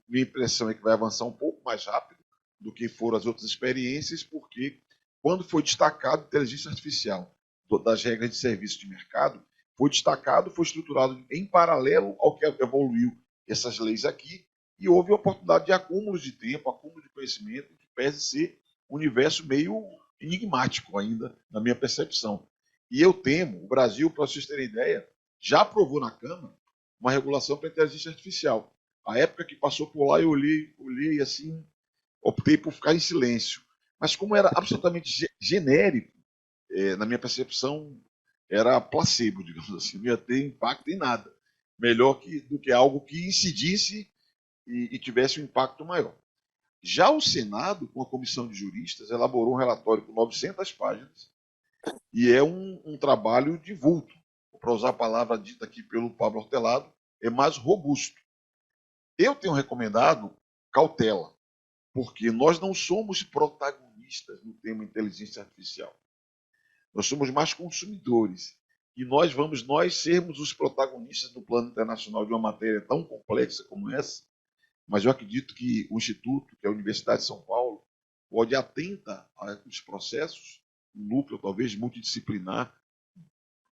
Minha impressão é que vai avançar um pouco mais rápido do que foram as outras experiências, porque quando foi destacado a inteligência artificial das regras de serviço de mercado, foi destacado, foi estruturado em paralelo ao que evoluiu essas leis aqui, e houve a oportunidade de acúmulo de tempo, acúmulo de conhecimento, que pese ser um universo meio enigmático ainda, na minha percepção. E eu temo, o Brasil, para vocês terem ideia, já aprovou na Câmara uma regulação para a inteligência artificial. A época que passou por lá, eu olhei assim, optei por ficar em silêncio. Mas como era absolutamente genérico, na minha percepção, era placebo, digamos assim, não ia ter impacto em nada. Melhor do que algo que incidisse e tivesse um impacto maior. Já o Senado, com a comissão de juristas, elaborou um relatório com 900 páginas, e é um trabalho de vulto, para usar a palavra dita aqui pelo Pablo Hortelado, é mais robusto. Eu tenho recomendado cautela, porque nós não somos protagonistas no tema inteligência artificial. Nós somos mais consumidores. E nós sermos os protagonistas do plano internacional de uma matéria tão complexa como essa. Mas eu acredito que o Instituto, que é a Universidade de São Paulo, pode atentar aos processos, um núcleo talvez multidisciplinar,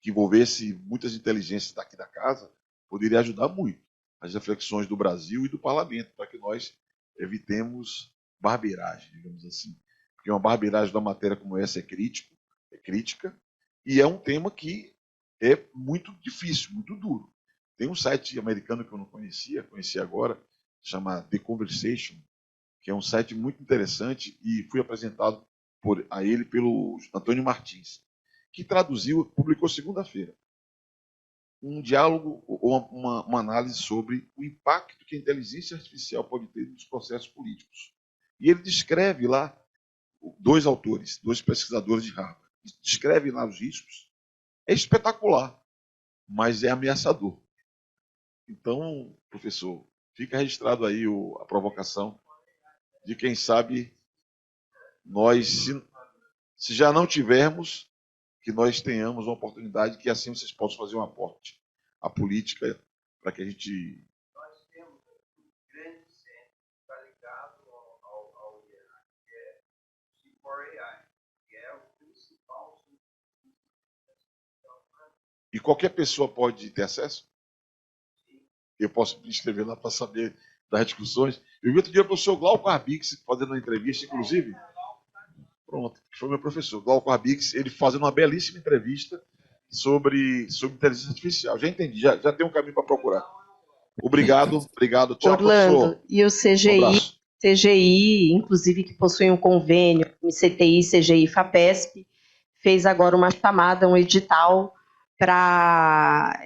que envolvesse muitas inteligências daqui da casa, poderia ajudar muito as reflexões do Brasil e do parlamento, para que nós evitemos barbeiragem, digamos assim. Porque uma barbeiragem da matéria como essa é crítica, e é um tema que é muito difícil, muito duro. Tem um site americano que eu não conhecia, conheci agora, chama The Conversation, que é um site muito interessante e fui apresentado a ele pelo Antônio Martins, que traduziu, publicou segunda-feira, um diálogo ou uma análise sobre o impacto que a inteligência artificial pode ter nos processos políticos. E ele descreve lá, dois autores, dois pesquisadores de Harvard, descreve lá os riscos. É espetacular, mas é ameaçador. Então, professor, fica registrado aí a provocação de quem sabe nós, se já não tivermos, que nós tenhamos uma oportunidade que assim vocês possam fazer um aporte à política para que a gente... Nós temos um grande centro que está ligado ao IAI, que é o C4AI, que é o principal. E qualquer pessoa pode ter acesso? Eu posso me inscrever lá para saber das discussões. Eu vi outro dia o professor Glauco Arbix fazendo uma entrevista, inclusive. Pronto, que foi meu professor, Glauco Arbix, ele fazendo uma belíssima entrevista sobre inteligência artificial. Já entendi, já tem um caminho para procurar. Obrigado, tchau, Orlando, professor. e o CGI, inclusive, que possui um convênio, CTI, CGI, FAPESP, fez agora uma chamada, um edital para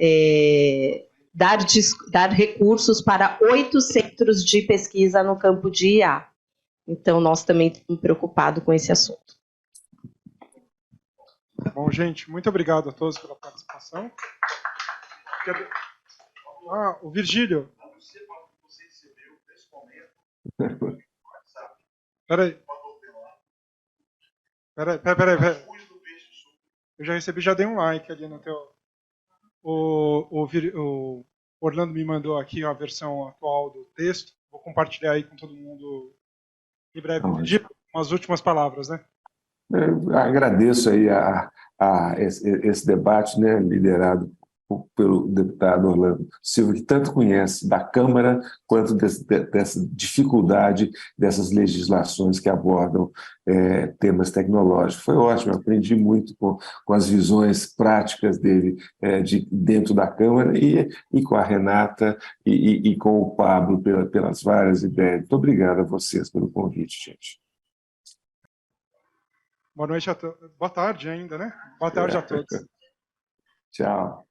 dar recursos para 8 centros de pesquisa no campo de IA. Então, nós também estamos preocupados com esse assunto. Bom, gente, muito obrigado a todos pela participação. O Virgílio. Você recebeu nesse momento. Peraí. Eu já recebi, já dei um like ali no teu... O Orlando me mandou aqui a versão atual do texto. Vou compartilhar aí com todo mundo em breve. Virgílio, umas últimas palavras, né? Eu agradeço aí esse debate, né, liderado pelo deputado Orlando Silva, que tanto conhece da Câmara quanto dessa dificuldade dessas legislações que abordam temas tecnológicos. Foi ótimo, aprendi muito com as visões práticas dele dentro da Câmara e com a Renata e com o Pablo pelas várias ideias. Muito obrigado a vocês pelo convite, gente. Boa noite a todos. Boa tarde ainda, né? Boa tarde a todos. Tchau.